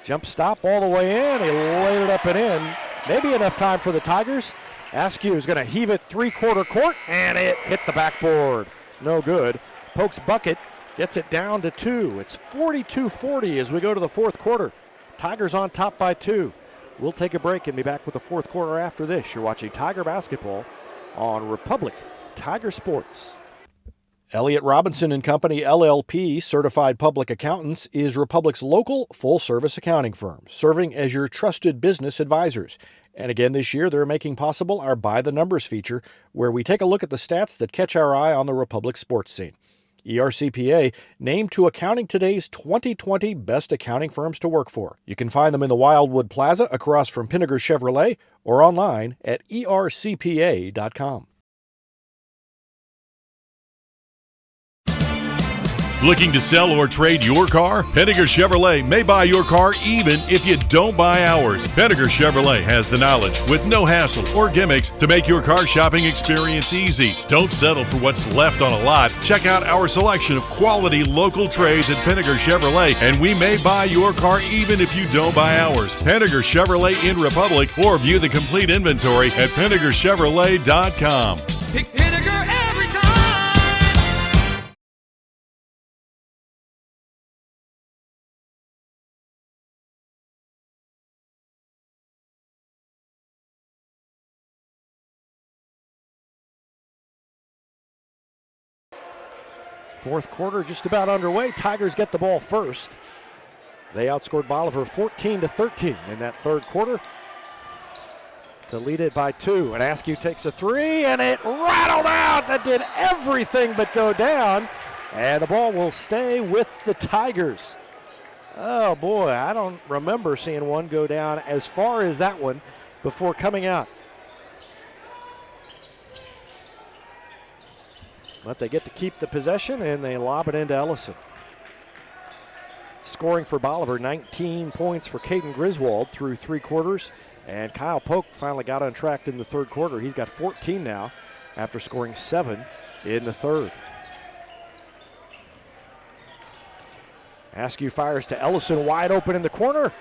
Jump stop all the way in. He laid it up and in. Maybe enough time for the Tigers. Askew is going to heave it three-quarter court, and it hit the backboard. No good. Polk's bucket gets it down to 2. It's 42-40 as we go to the fourth quarter. Tigers on top by 2. We'll take a break and be back with the fourth quarter after this. You're watching Tiger Basketball on Republic Tiger Sports. Elliott Robinson and Company, LLP, Certified Public Accountants, is Republic's local full-service accounting firm, serving as your trusted business advisors. And again this year, they're making possible our By the Numbers feature, where we take a look at the stats that catch our eye on the Republic sports scene. ERCPA named to Accounting Today's 2020 Best Accounting Firms to Work For. You can find them in the Wildwood Plaza across from Pinnager Chevrolet or online at ercpa.com. Looking to sell or trade your car? Pinnager Chevrolet may buy your car even if you don't buy ours. Pinnager Chevrolet has the knowledge with no hassle or gimmicks to make your car shopping experience easy. Don't settle for what's left on a lot. Check out our selection of quality local trades at Pinnager Chevrolet, and we may buy your car even if you don't buy ours. Pinnager Chevrolet in Republic, or view the complete inventory at PinnagerChevrolet.com. Pick Pinnager every time. Fourth quarter just about underway. Tigers get the ball first. They outscored Bolivar 14-13 in that third quarter to lead it by 2. And Askew takes a 3, and it rattled out. That did everything but go down. And the ball will stay with the Tigers. Oh, boy, I don't remember seeing one go down as far as that one before coming out. But they get to keep the possession, and they lob it into Ellison. Scoring for Bolivar, 19 points for Caden Griswold through 3 quarters. And Kyle Polk finally got on track in the third quarter. He's got 14 now after scoring 7 in the third. Askew fires to Ellison, wide open in the corner.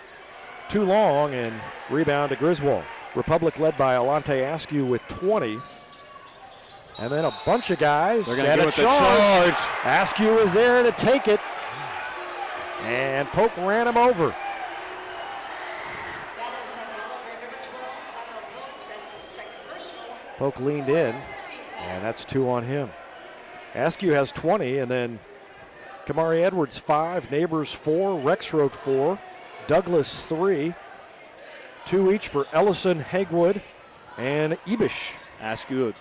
Too long, and rebound to Griswold. Republic led by Olante Askew with 20. And then a bunch of guys. They're going to give it the charge. Askew was there to take it. And Polk ran him over. Polk leaned in, and that's 2 on him. Askew has 20, and then Kamari Edwards 5, Neighbors 4, Rexroad 4, Douglas 3, 2 each for Ellison, Hagwood, and Ebish. Askew,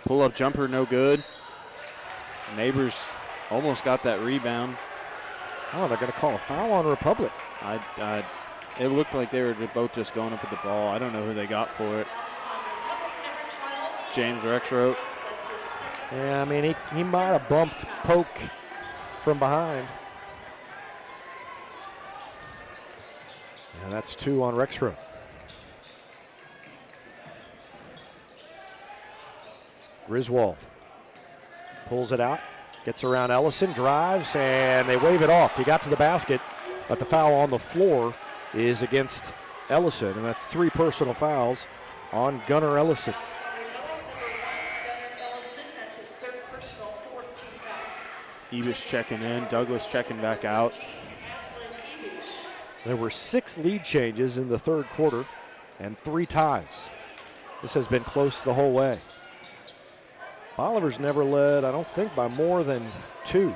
pull-up jumper, no good. Neighbors almost got that rebound. Oh, they're going to call a foul on Republic. It looked like they were both just going up with the ball. I don't know who they got for it. James Rexroad. Yeah, I mean, he might have bumped Polk from behind. And that's 2 on Rexroad. Griswold pulls it out, gets around Ellison, drives, and they wave it off. He got to the basket, but the foul on the floor is against Ellison, and that's 3 personal fouls on Gunnar Ellison. Ebish checking in, Douglas checking back out. There were 6 lead changes in the third quarter and 3 ties. This has been close the whole way. Bolivar's never led, I don't think, by more than 2.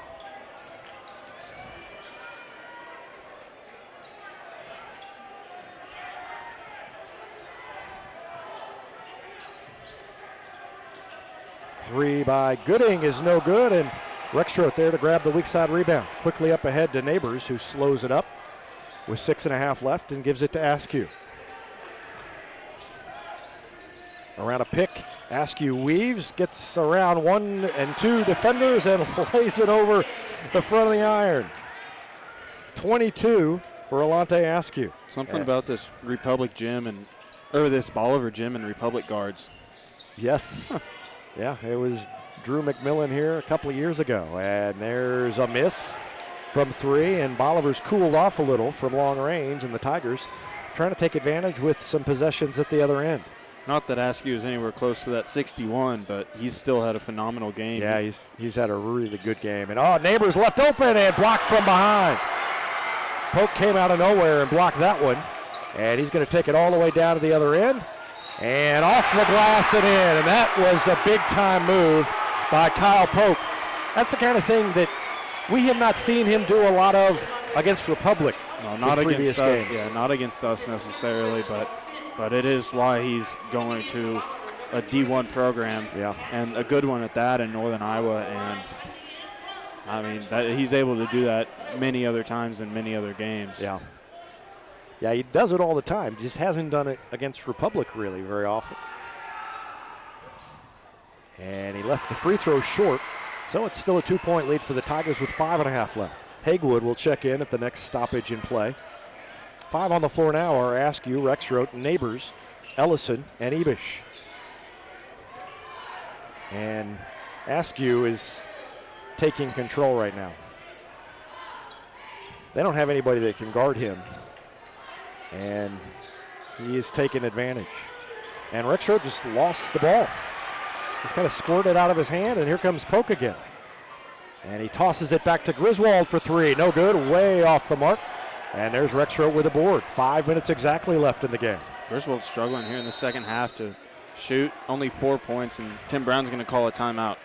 Three by Gooding is no good, and Rexroad there to grab the weak side rebound. Quickly up ahead to Neighbors, who slows it up with 6.5 left and gives it to Askew. Around a pick, Askew weaves, gets around 1 and 2 defenders and lays it over the front of the iron. 22 for Alante Askew. Something about this Republic gym or this Bolivar gym and Republic guards. Yes. Yeah, it was Drew McMillan here a couple of years ago, and there's a miss from 3, and Bolivar's cooled off a little from long range, and the Tigers trying to take advantage with some possessions at the other end. Not that Askew is anywhere close to that 61, but he's still had a phenomenal game. Yeah, he's had a really good game. And Neighbors left open and blocked from behind. Polk came out of nowhere and blocked that one, and he's going to take it all the way down to the other end. And off the glass and in, and that was a big-time move by Kyle Polk. That's the kind of thing that we have not seen him do a lot of against Republic. No, not in against previous us. games. Yeah, not against us necessarily, but it is why he's going to a D1 program, and a good one at that in Northern Iowa. And I mean, he's able to do that many other times in many other games. Yeah. Yeah, he does it all the time. Just hasn't done it against Republic really very often. And he left the free throw short, so it's still a 2-point lead for the Tigers with 5.5 left. Hagwood will check in at the next stoppage in play. 5 on the floor now are Askew, Rexroad, Neighbors, Ellison, and Ebish. And Askew is taking control right now. They don't have anybody that can guard him, and he is taking advantage. And Rexroad just lost the ball. Just kind of squirted out of his hand, and here comes Polk again. And he tosses it back to Griswold for 3. No good, way off the mark. And there's Rexroad with a board. 5 minutes exactly left in the game. Griswold's struggling here in the second half to shoot. Only 4 points, and Tim Brown's going to call a timeout.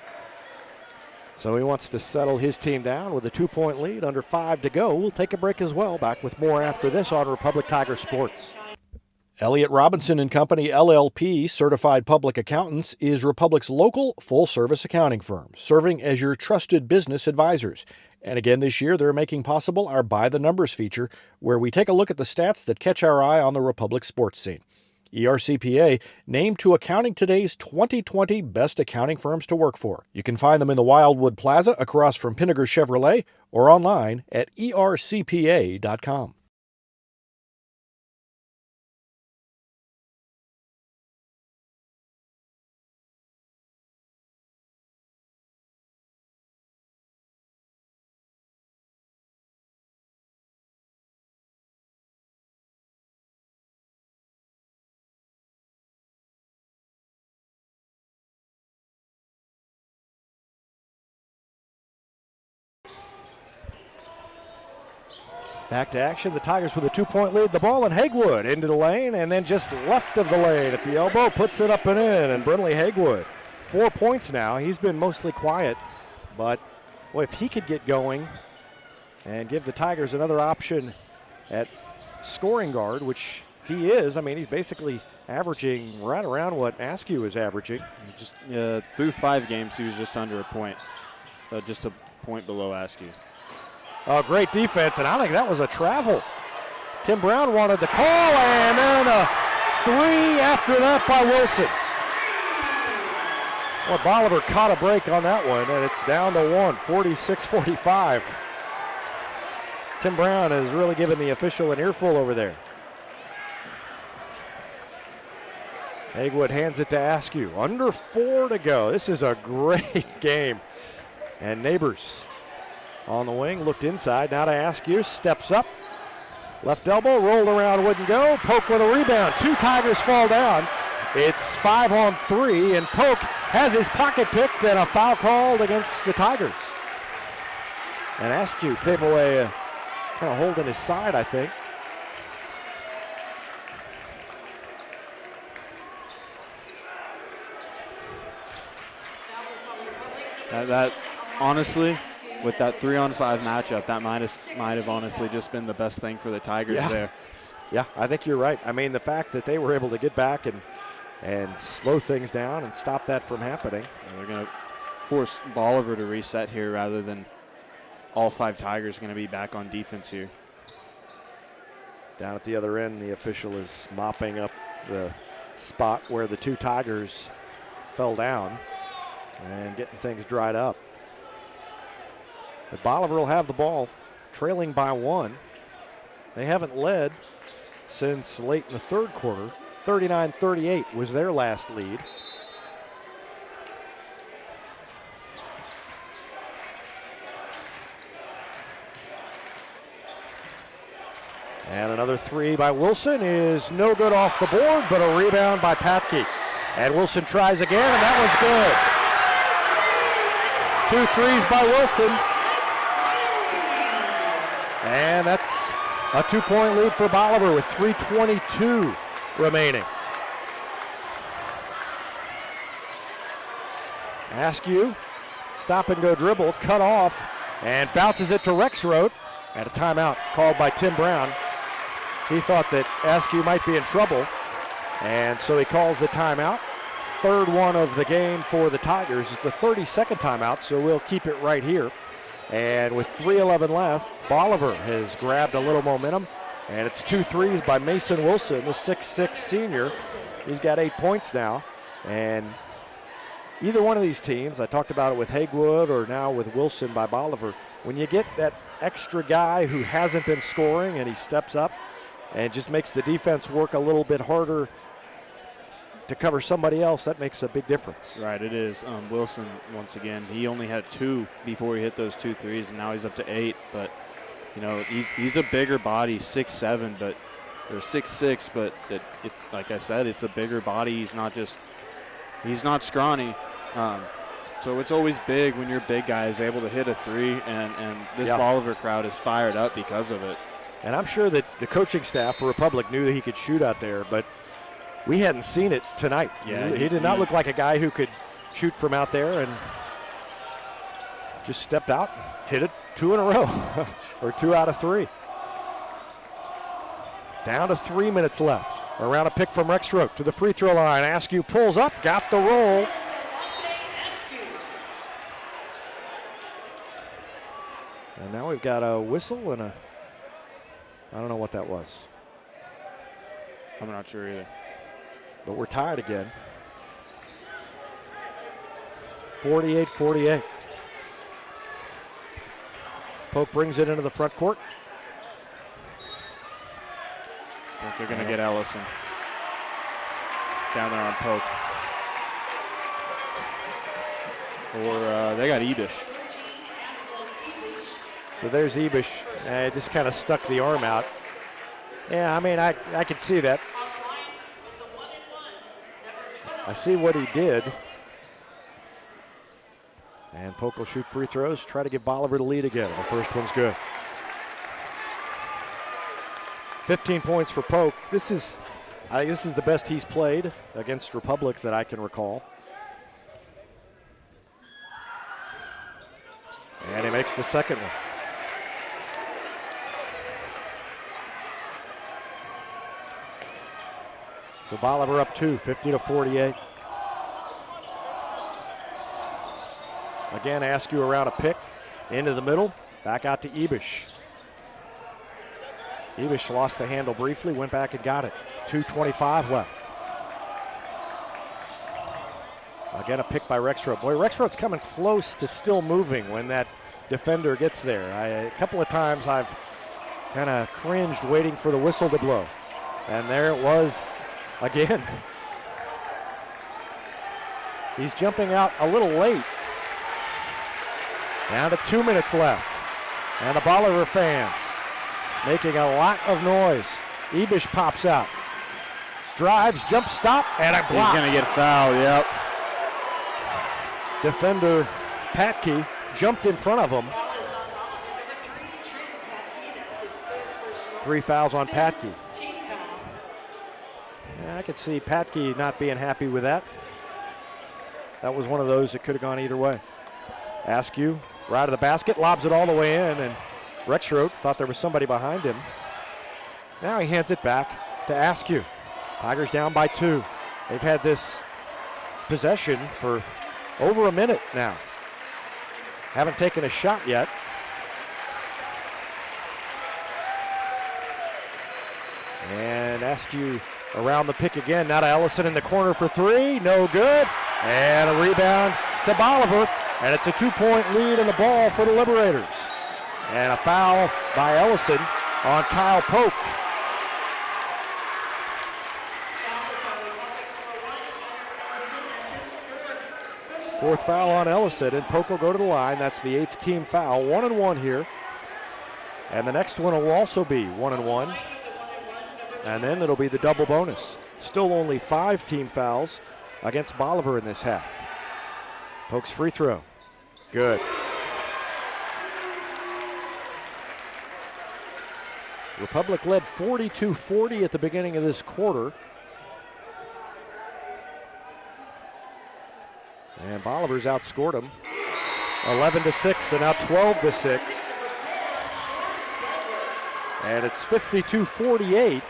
So he wants to settle his team down with a 2-point lead, under 5 to go. We'll take a break as well. Back with more after this on Republic Tiger Sports. Elliott Robinson and Company LLP, Certified Public Accountants, is Republic's local full-service accounting firm, serving as your trusted business advisors. And again this year, they're making possible our By the Numbers feature, where we take a look at the stats that catch our eye on the Republic sports scene. ERCPA named to Accounting Today's 2020 Best Accounting Firms to Work For. You can find them in the Wildwood Plaza across from Pinnaker Chevrolet or online at ercpa.com. Back to action. The Tigers with a 2-point lead. The ball, and Hagewood into the lane, and then just left of the lane at the elbow, puts it up and in. And Brinley Hagewood, 4 points now. He's been mostly quiet, but boy, if he could get going and give the Tigers another option at scoring guard, which he is. I mean, he's basically averaging right around what Askew is averaging. Just through 5 games, he was just under a point, just a point below Askew. Oh, great defense, and I think that was a travel. Tim Brown wanted the call, and then a 3 after that by Wilson. Well, Bolivar caught a break on that one, and it's down to 1, 46-45. Tim Brown has really given the official an earful over there. Hagewood hands it to Askew. Under 4 to go. This is a great game. And Neighbors on the wing, looked inside, now to Askew, steps up. Left elbow, rolled around, wouldn't go. Polk with a rebound. 2 Tigers fall down. It's 5 on 3, and Polk has his pocket picked and a foul called against the Tigers. And Askew came away kind of holding his side, I think. That honestly, with that 3-on-5 matchup, that might have honestly just been the best thing for the Tigers there. Yeah, I think you're right. I mean, the fact that they were able to get back and slow things down and stop that from happening. They're going to force Bolivar to reset here rather than all 5 Tigers going to be back on defense here. Down at the other end, the official is mopping up the spot where the 2 Tigers fell down and getting things dried up. But Bolivar will have the ball, trailing by 1. They haven't led since late in the 3rd quarter. 39-38 was their last lead. And another 3 by Wilson is no good off the board, but a rebound by Patke. And Wilson tries again, and that one's good. 2 threes by Wilson. And that's a 2-point lead for Bolivar with 3:22 remaining. Askew, stop and go dribble, cut off, and bounces it to Rexroth. At a timeout called by Tim Brown. He thought that Askew might be in trouble, and so he calls the timeout. 3rd one of the game for the Tigers. It's a 30-second timeout, so we'll keep it right here. And with 3:11 left, Bolivar has grabbed a little momentum, and it's 2 threes by Mason Wilson, the 6'6 senior. He's got 8 points now, and either one of these teams, I talked about it with Hagewood or now with Wilson by Bolivar, when you get that extra guy who hasn't been scoring and he steps up and just makes the defense work a little bit harder to cover somebody else, that makes a big difference. Right, it is. Wilson, once again, he only had 2 before he hit those 2 threes, and now he's up to 8. But, you know, he's a bigger body, 6'7", but or 6'6", but like I said, it's a bigger body. He's not scrawny. So it's always big when your big guy is able to hit a 3, and this Bolivar crowd is fired up because of it. And I'm sure that the coaching staff for Republic knew that he could shoot out there, but we hadn't seen it tonight. Yeah, he did not look like a guy who could shoot from out there, and just stepped out, hit it 2 in a row, or 2 out of 3. Down to 3 minutes left. Around a pick from Rexroth to the free throw line. Askew pulls up, got the roll. And now we've got a whistle and I don't know what that was. I'm not sure either. But we're tied again. 48-48. Pope brings it into the front court. I think they're going to get Ellison down there on Pope. Or they got Ebish. So there's Ebish. Just kind of stuck the arm out. Yeah, I mean, I could see that. I see what he did. And Polk will shoot free throws, try to give Bolivar the lead again. The first one's good. 15 points for Polk. I think this is the best he's played against Republic that I can recall. And he makes the second one. So Bolivar up 2, 50-48. Again, Askew around a pick, into the middle, back out to Ebish. Ebish lost the handle briefly, went back and got it. 2:25 left. Again, a pick by Rexroth. Boy, Rexroth's coming close to still moving when that defender gets there. A couple of times I've kind of cringed waiting for the whistle to blow. And there it was again. He's jumping out a little late. Down to 2 minutes left. And the Bolivar fans making a lot of noise. Ebish pops out. Drives, jump stop, and a block. He's going to get fouled, yep. Defender Patke jumped in front of him. 3 fouls on Patke. Yeah, I could see Patke not being happy with that. That was one of those that could have gone either way. Askew, right of the basket, lobs it all the way in, and Rexroth thought there was somebody behind him. Now he hands it back to Askew. Tigers down by 2. They've had this possession for over a minute now. Haven't taken a shot yet. And Askew around the pick again. Now to Ellison in the corner for 3. No good. And a rebound to Bolivar. And it's a 2-point lead in the ball for the Liberators. And a foul by Ellison on Kyle Polk. Fourth foul on Ellison, and Polk will go to the line. That's the 8th team foul. 1-1 here. And the next one will also be 1-1. And then it'll be the double bonus. Still only 5 team fouls against Bolivar in this half. Polk's free throw. Good. Republic led 42-40 at the beginning of this quarter. And Bolivar's outscored them 11-6 and now 12-6. And it's 52-48.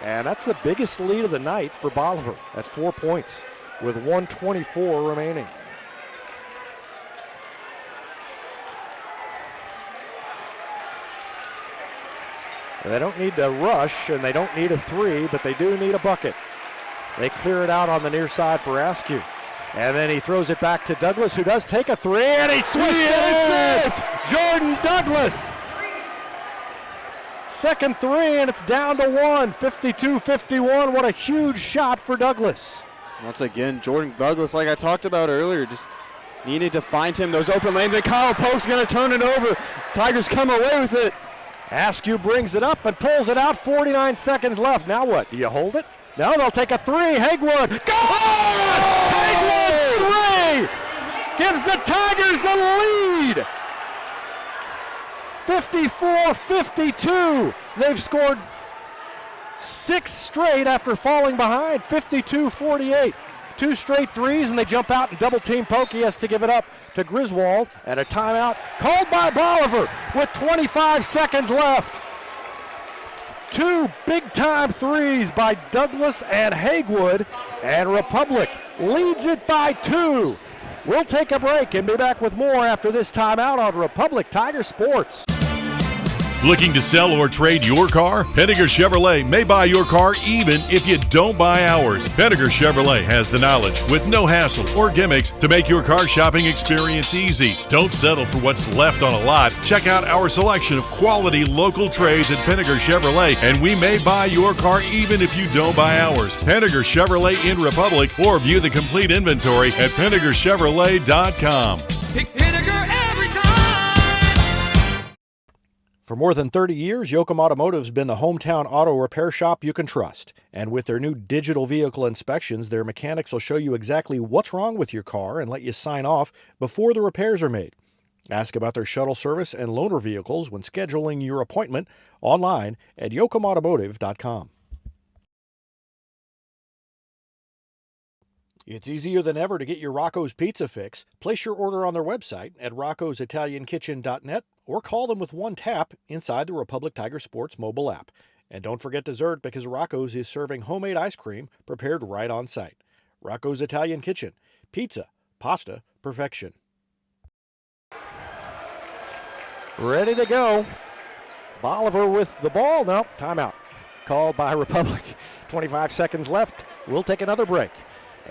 And that's the biggest lead of the night for Bolivar at 4 points with 1:24 remaining. They don't need to rush, and they don't need a 3, but they do need a bucket. They clear it out on the near side for Askew. And then he throws it back to Douglas, who does take a 3, and he swishes it! Jordan Douglas! Second 3, and it's down to 1, 52-51. What a huge shot for Douglas. Once again, Jordan Douglas, like I talked about earlier, just needed to find him those open lanes, and Kyle Polk's going to turn it over. Tigers come away with it. Askew brings it up and pulls it out. 49 seconds left. Now what? Do you hold it? No, they'll take a 3. Haywood. Go! Haywood's 3 gives the Tigers the lead. 54-52. They've scored 6 straight after falling behind. 52-48. 2 straight 3s, and they jump out and double team Polk. He has to give it up to Griswold, and a timeout called by Bolivar with 25 seconds left. 2 big-time 3s by Douglas and Haywood, and Republic leads it by 2. We'll take a break and be back with more after this timeout on Republic Tiger Sports. Looking to sell or trade your car? Henniger Chevrolet may buy your car even if you don't buy ours. Henniger Chevrolet has the knowledge with no hassle or gimmicks to make your car shopping experience easy. Don't settle for what's left on a lot. Check out our selection of quality local trades at Henniger Chevrolet, and we may buy your car even if you don't buy ours. Henniger Chevrolet in Republic, or view the complete inventory at HennigerChevrolet.com. Pick Henniger every time. For more than 30 years, Yoakum Automotive's been the hometown auto repair shop you can trust. And with their new digital vehicle inspections, their mechanics will show you exactly what's wrong with your car and let you sign off before the repairs are made. Ask about their shuttle service and loaner vehicles when scheduling your appointment online at yoakumautomotive.com. It's easier than ever to get your Rocco's Pizza fix. Place your order on their website at roccositaliankitchen.net or call them with one tap inside the Republic Tiger Sports mobile app. And don't forget dessert because Rocco's is serving homemade ice cream prepared right on site. Rocco's Italian Kitchen. Pizza, pasta, perfection. Ready to go. Bolivar with the ball. No, timeout. Called by Republic. 25 seconds left. We'll take another break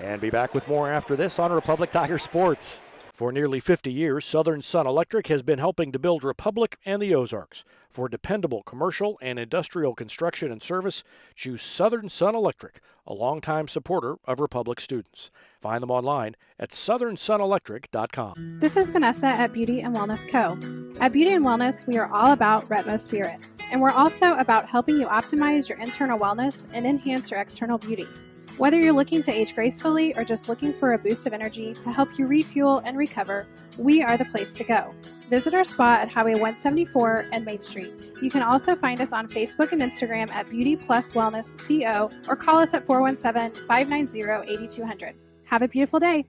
and be back with more after this on Republic Tiger Sports. For nearly 50 years, Southern Sun Electric has been helping to build Republic and the Ozarks. For dependable commercial and industrial construction and service, choose Southern Sun Electric, a longtime supporter of Republic students. Find them online at southernsunelectric.com. This is Vanessa at Beauty and Wellness Co. At Beauty and Wellness, we are all about Retmo Spirit, and we're also about helping you optimize your internal wellness and enhance your external beauty. Whether you're looking to age gracefully or just looking for a boost of energy to help you refuel and recover, we are the place to go. Visit our spa at Highway 174 and Main Street. You can also find us on Facebook and Instagram at Beauty Plus Wellness CO or call us at 417-590-8200. Have a beautiful day.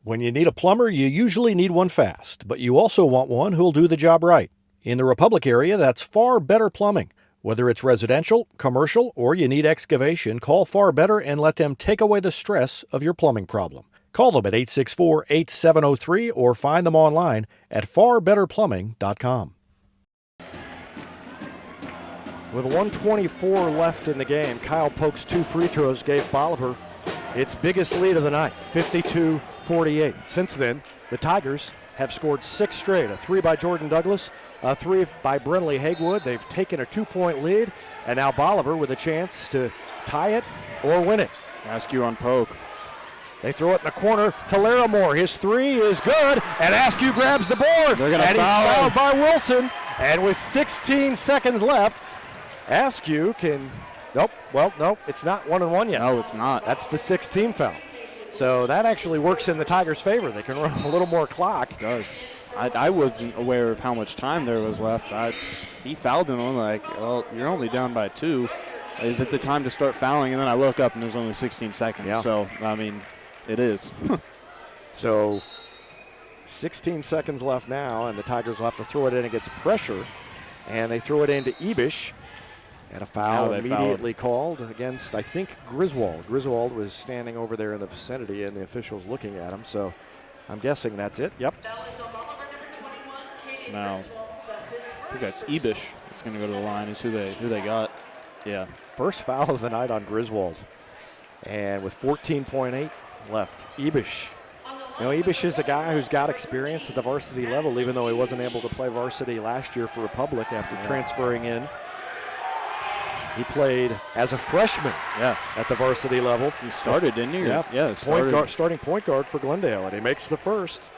When you need a plumber, you usually need one fast, but you also want one who'll do the job right. In the Republic area, that's Far Better Plumbing. Whether it's residential, commercial, or you need excavation, call Far Better and let them take away the stress of your plumbing problem. Call them at 864-8703 or find them online at farbetterplumbing.com. With 124 left in the game, Kyle Polk's 2 free throws gave Bolivar its biggest lead of the night, 52-48. Since then, the Tigers have scored 6 straight, a 3 by Jordan Douglas, a 3 by Brinley Haywood. They've taken a 2-point lead, and now Bolivar with a chance to tie it or win it. Askew on Polk. They throw it in the corner to Larimore. His 3 is good, and Askew grabs the board. They're gonna and he's foul fouled by Wilson. And with 16 seconds left, Askew can, nope, it's not 1-1 yet. No, it's not. That's the 16th foul. So that actually works in the Tigers' favor. They can run a little more clock. It does. I wasn't aware of how much time there was left. He fouled him. I'm like, well, you're only down by 2. Is it the time to start fouling? And then I look up, and there's only 16 seconds. Yeah. So, I mean, it is. So 16 seconds left now, and the Tigers will have to throw it in against pressure. And they throw it into Ebish. And a foul immediately called against, I think, Griswold. Griswold was standing over there in the vicinity, and the officials looking at him. So I'm guessing that's it. Yep. Now, I think that's Ebish. It's going to go to the line. Is who they got. Yeah. First foul of the night on Griswold. And with 14.8 left, Ebish. You know, Ebish is a guy who's got experience at the varsity level, even though he wasn't able to play varsity last year for Republic after transferring in. He played as a freshman at the varsity level. He started, didn't he? Yeah, starting point guard for Glendale, and he makes the first.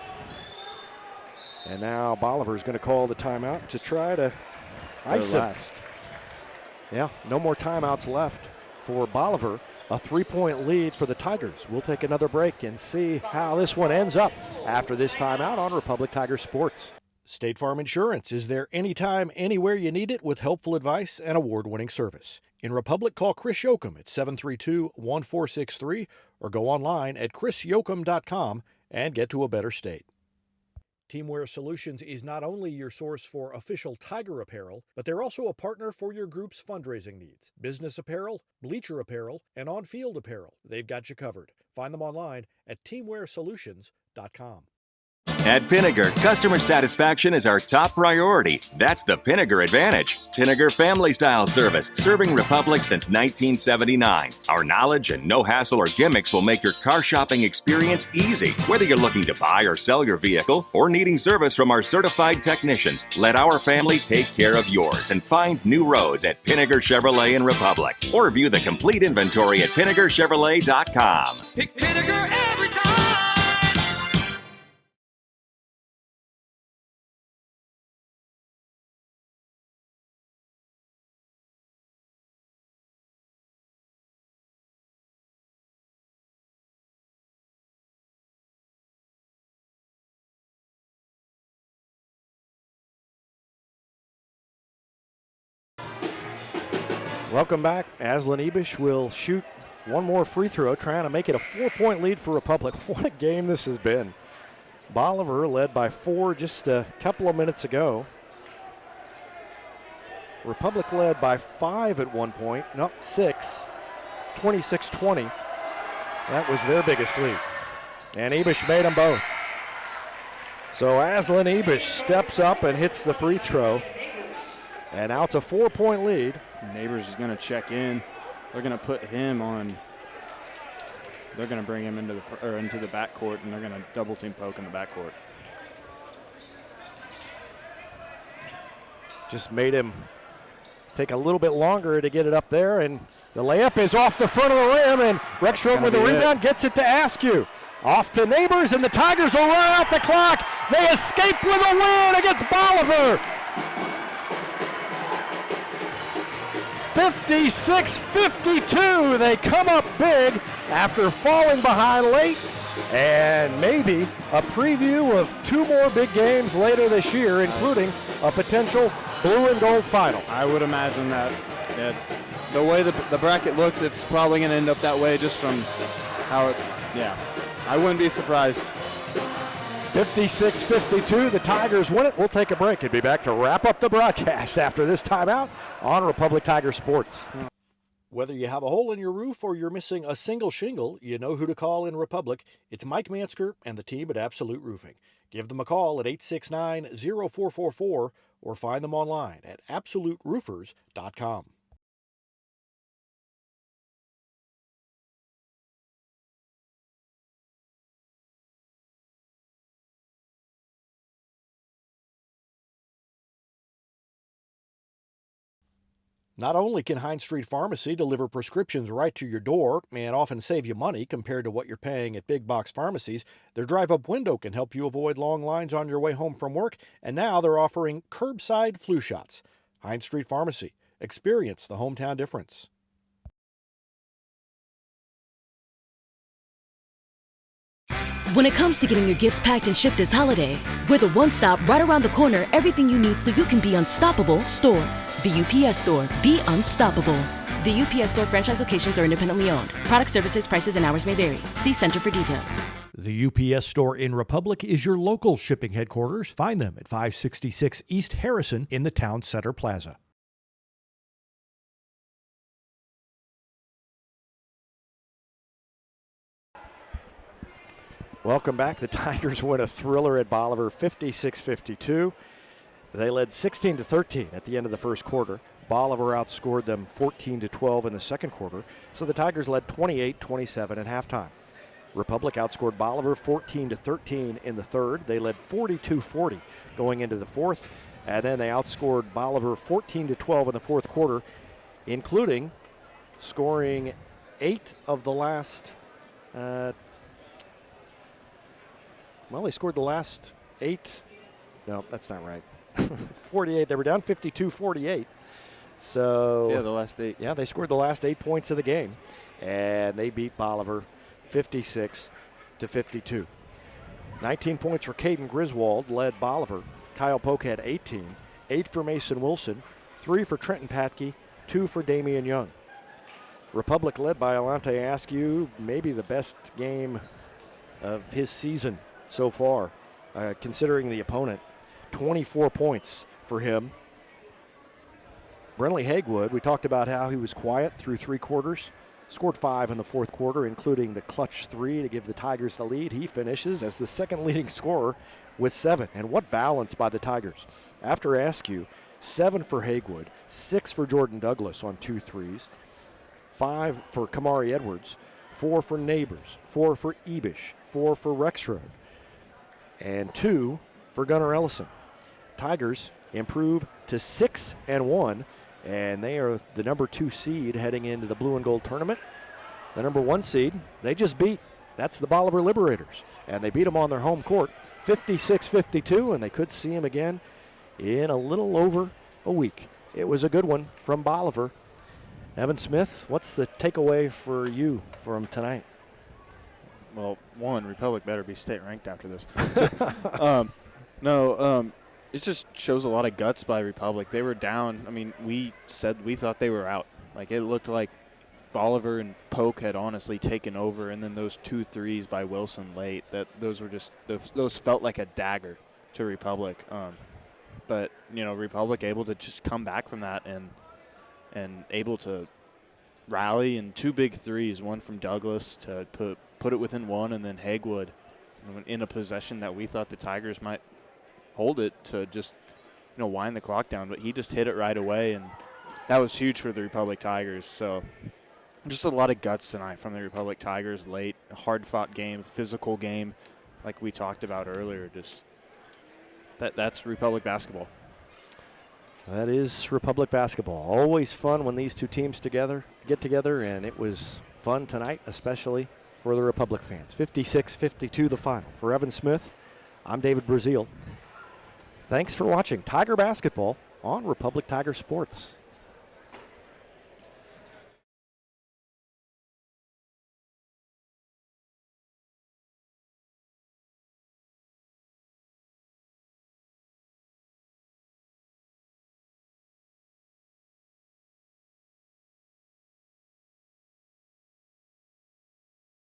And now Bolivar is going to call the timeout to try to ice it. Yeah, no more timeouts left for Bolivar. A 3-point lead for the Tigers. We'll take another break and see how this one ends up after this timeout on Republic Tiger Sports. State Farm Insurance is there anytime, anywhere you need it with helpful advice and award-winning service. In Republic, call Chris Yoakum at 732-1463 or go online at chrisyoakum.com and get to a better state. Teamwear Solutions is not only your source for official Tiger apparel, but they're also a partner for your group's fundraising needs. Business apparel, bleacher apparel, and on-field apparel. They've got you covered. Find them online at teamwearsolutions.com. At Pinnaker, customer satisfaction is our top priority. That's the Pinnaker Advantage. Pinnaker Family Style Service, serving Republic since 1979. Our knowledge and no hassle or gimmicks will make your car shopping experience easy. Whether you're looking to buy or sell your vehicle or needing service from our certified technicians, let our family take care of yours and find new roads at Pinnaker Chevrolet in Republic. Or view the complete inventory at PinnakerChevrolet.com. Pick Pinnaker every time. Welcome back. Aslan Ibish will shoot one more free throw, trying to make it a 4-point lead for Republic. What a game this has been. Bolivar led by 4 just a couple of minutes ago. Republic led by 5 at one point, no, 6, 26-20. That was their biggest lead. And Ibish made them both. So Aslan Ibish steps up and hits the free throw. And now it's a 4-point lead. Neighbors is going to check in. They're going to put him on. They're going to bring him into the backcourt, and they're going to double team poke in the backcourt. Just made him take a little bit longer to get it up there, and the layup is off the front of the rim, and Rexroth with the rebound gets it to Askew. Off to Neighbors, and the Tigers will run out the clock. They escape with a win against Bolivar. 56-52. They come up big after falling behind late, and maybe a preview of 2 more big games later this year, including a potential blue and gold final. I would imagine that. The way the bracket looks, it's probably going to end up that way just from how it, I wouldn't be surprised. 56-52, the Tigers win it. We'll take a break and be back to wrap up the broadcast after this timeout on Republic Tiger Sports. Whether you have a hole in your roof or you're missing a single shingle, you know who to call in Republic. It's Mike Mansker and the team at Absolute Roofing. Give them a call at 869-0444 or find them online at absoluteroofers.com. Not only can Hines Street Pharmacy deliver prescriptions right to your door and often save you money compared to what you're paying at big box pharmacies, their drive-up window can help you avoid long lines on your way home from work, and now they're offering curbside flu shots. Hines Street Pharmacy. Experience the hometown difference. When it comes to getting your gifts packed and shipped this holiday, we're the one-stop, right around the corner, everything you need so you can be unstoppable store. The UPS Store. Be unstoppable. The UPS Store franchise locations are independently owned. Product services, prices, and hours may vary. See Center for details. The UPS Store in Republic is your local shipping headquarters. Find them at 566 East Harrison in the Town Center Plaza. Welcome back. The Tigers win a thriller at Bolivar, 56-52. They led 16-13 at the end of the first quarter. Bolivar outscored them 14-12 in the second quarter, so the Tigers led 28-27 at halftime. Republic outscored Bolivar 14-13 in the third. They led 42-40 going into the fourth, and then they outscored Bolivar 14-12 in the fourth quarter, including scoring 8 of the last they scored the last 8. No, that's not right. 48. They were down 52-48. So yeah, the last 8. Yeah, they scored the last 8 points of the game, and they beat Bolivar 56-52. 19 points for Caden Griswold led Bolivar. Kyle Polk had 18. 8 for Mason Wilson. 3 for Trenton Patke. 2 for Damian Young. Republic led by Alante Askew, maybe the best game of his season so far, considering the opponent. 24 points for him. Brentley Hagewood, we talked about how he was quiet through 3 quarters. Scored 5 in the fourth quarter, including the clutch 3 to give the Tigers the lead. He finishes as the second leading scorer with 7. And what balance by the Tigers. After Askew, 7 for Hagewood, 6 for Jordan Douglas on 2 threes, 5 for Kamari Edwards, 4 for Neighbors, 4 for Ibish, 4 for Rexroth, and 2 for Gunnar Ellison. Tigers improve to 6-1, and they are the number 2 seed heading into the blue and gold tournament. The number 1 seed, they just beat. That's the Bolivar Liberators, and they beat them on their home court, 56-52, and they could see them again in a little over a week. It was a good one from Bolivar. Evan Smith, what's the takeaway for you from tonight? Well, one, Republic better be state ranked after this. It just shows a lot of guts by Republic. They were down. I mean, we said we thought they were out. Like, it looked like Bolivar and Polk had honestly taken over, and then those 2 threes by Wilson late, those felt like a dagger to Republic. But, Republic able to just come back from that and able to rally, and 2 big threes, one from Douglas to put it within 1, and then Hagwood in a possession that we thought the Tigers might hold it to just, wind the clock down. But he just hit it right away, and that was huge for the Republic Tigers. So just a lot of guts tonight from the Republic Tigers late. A hard-fought game, physical game like we talked about earlier. Just that's Republic basketball. That is Republic basketball. Always fun when these two teams get together, and it was fun tonight, especially for the Republic fans. 56-52 the final. For Evan Smith, I'm David Brazil. Thanks for watching Tiger Basketball on Republic Tiger Sports.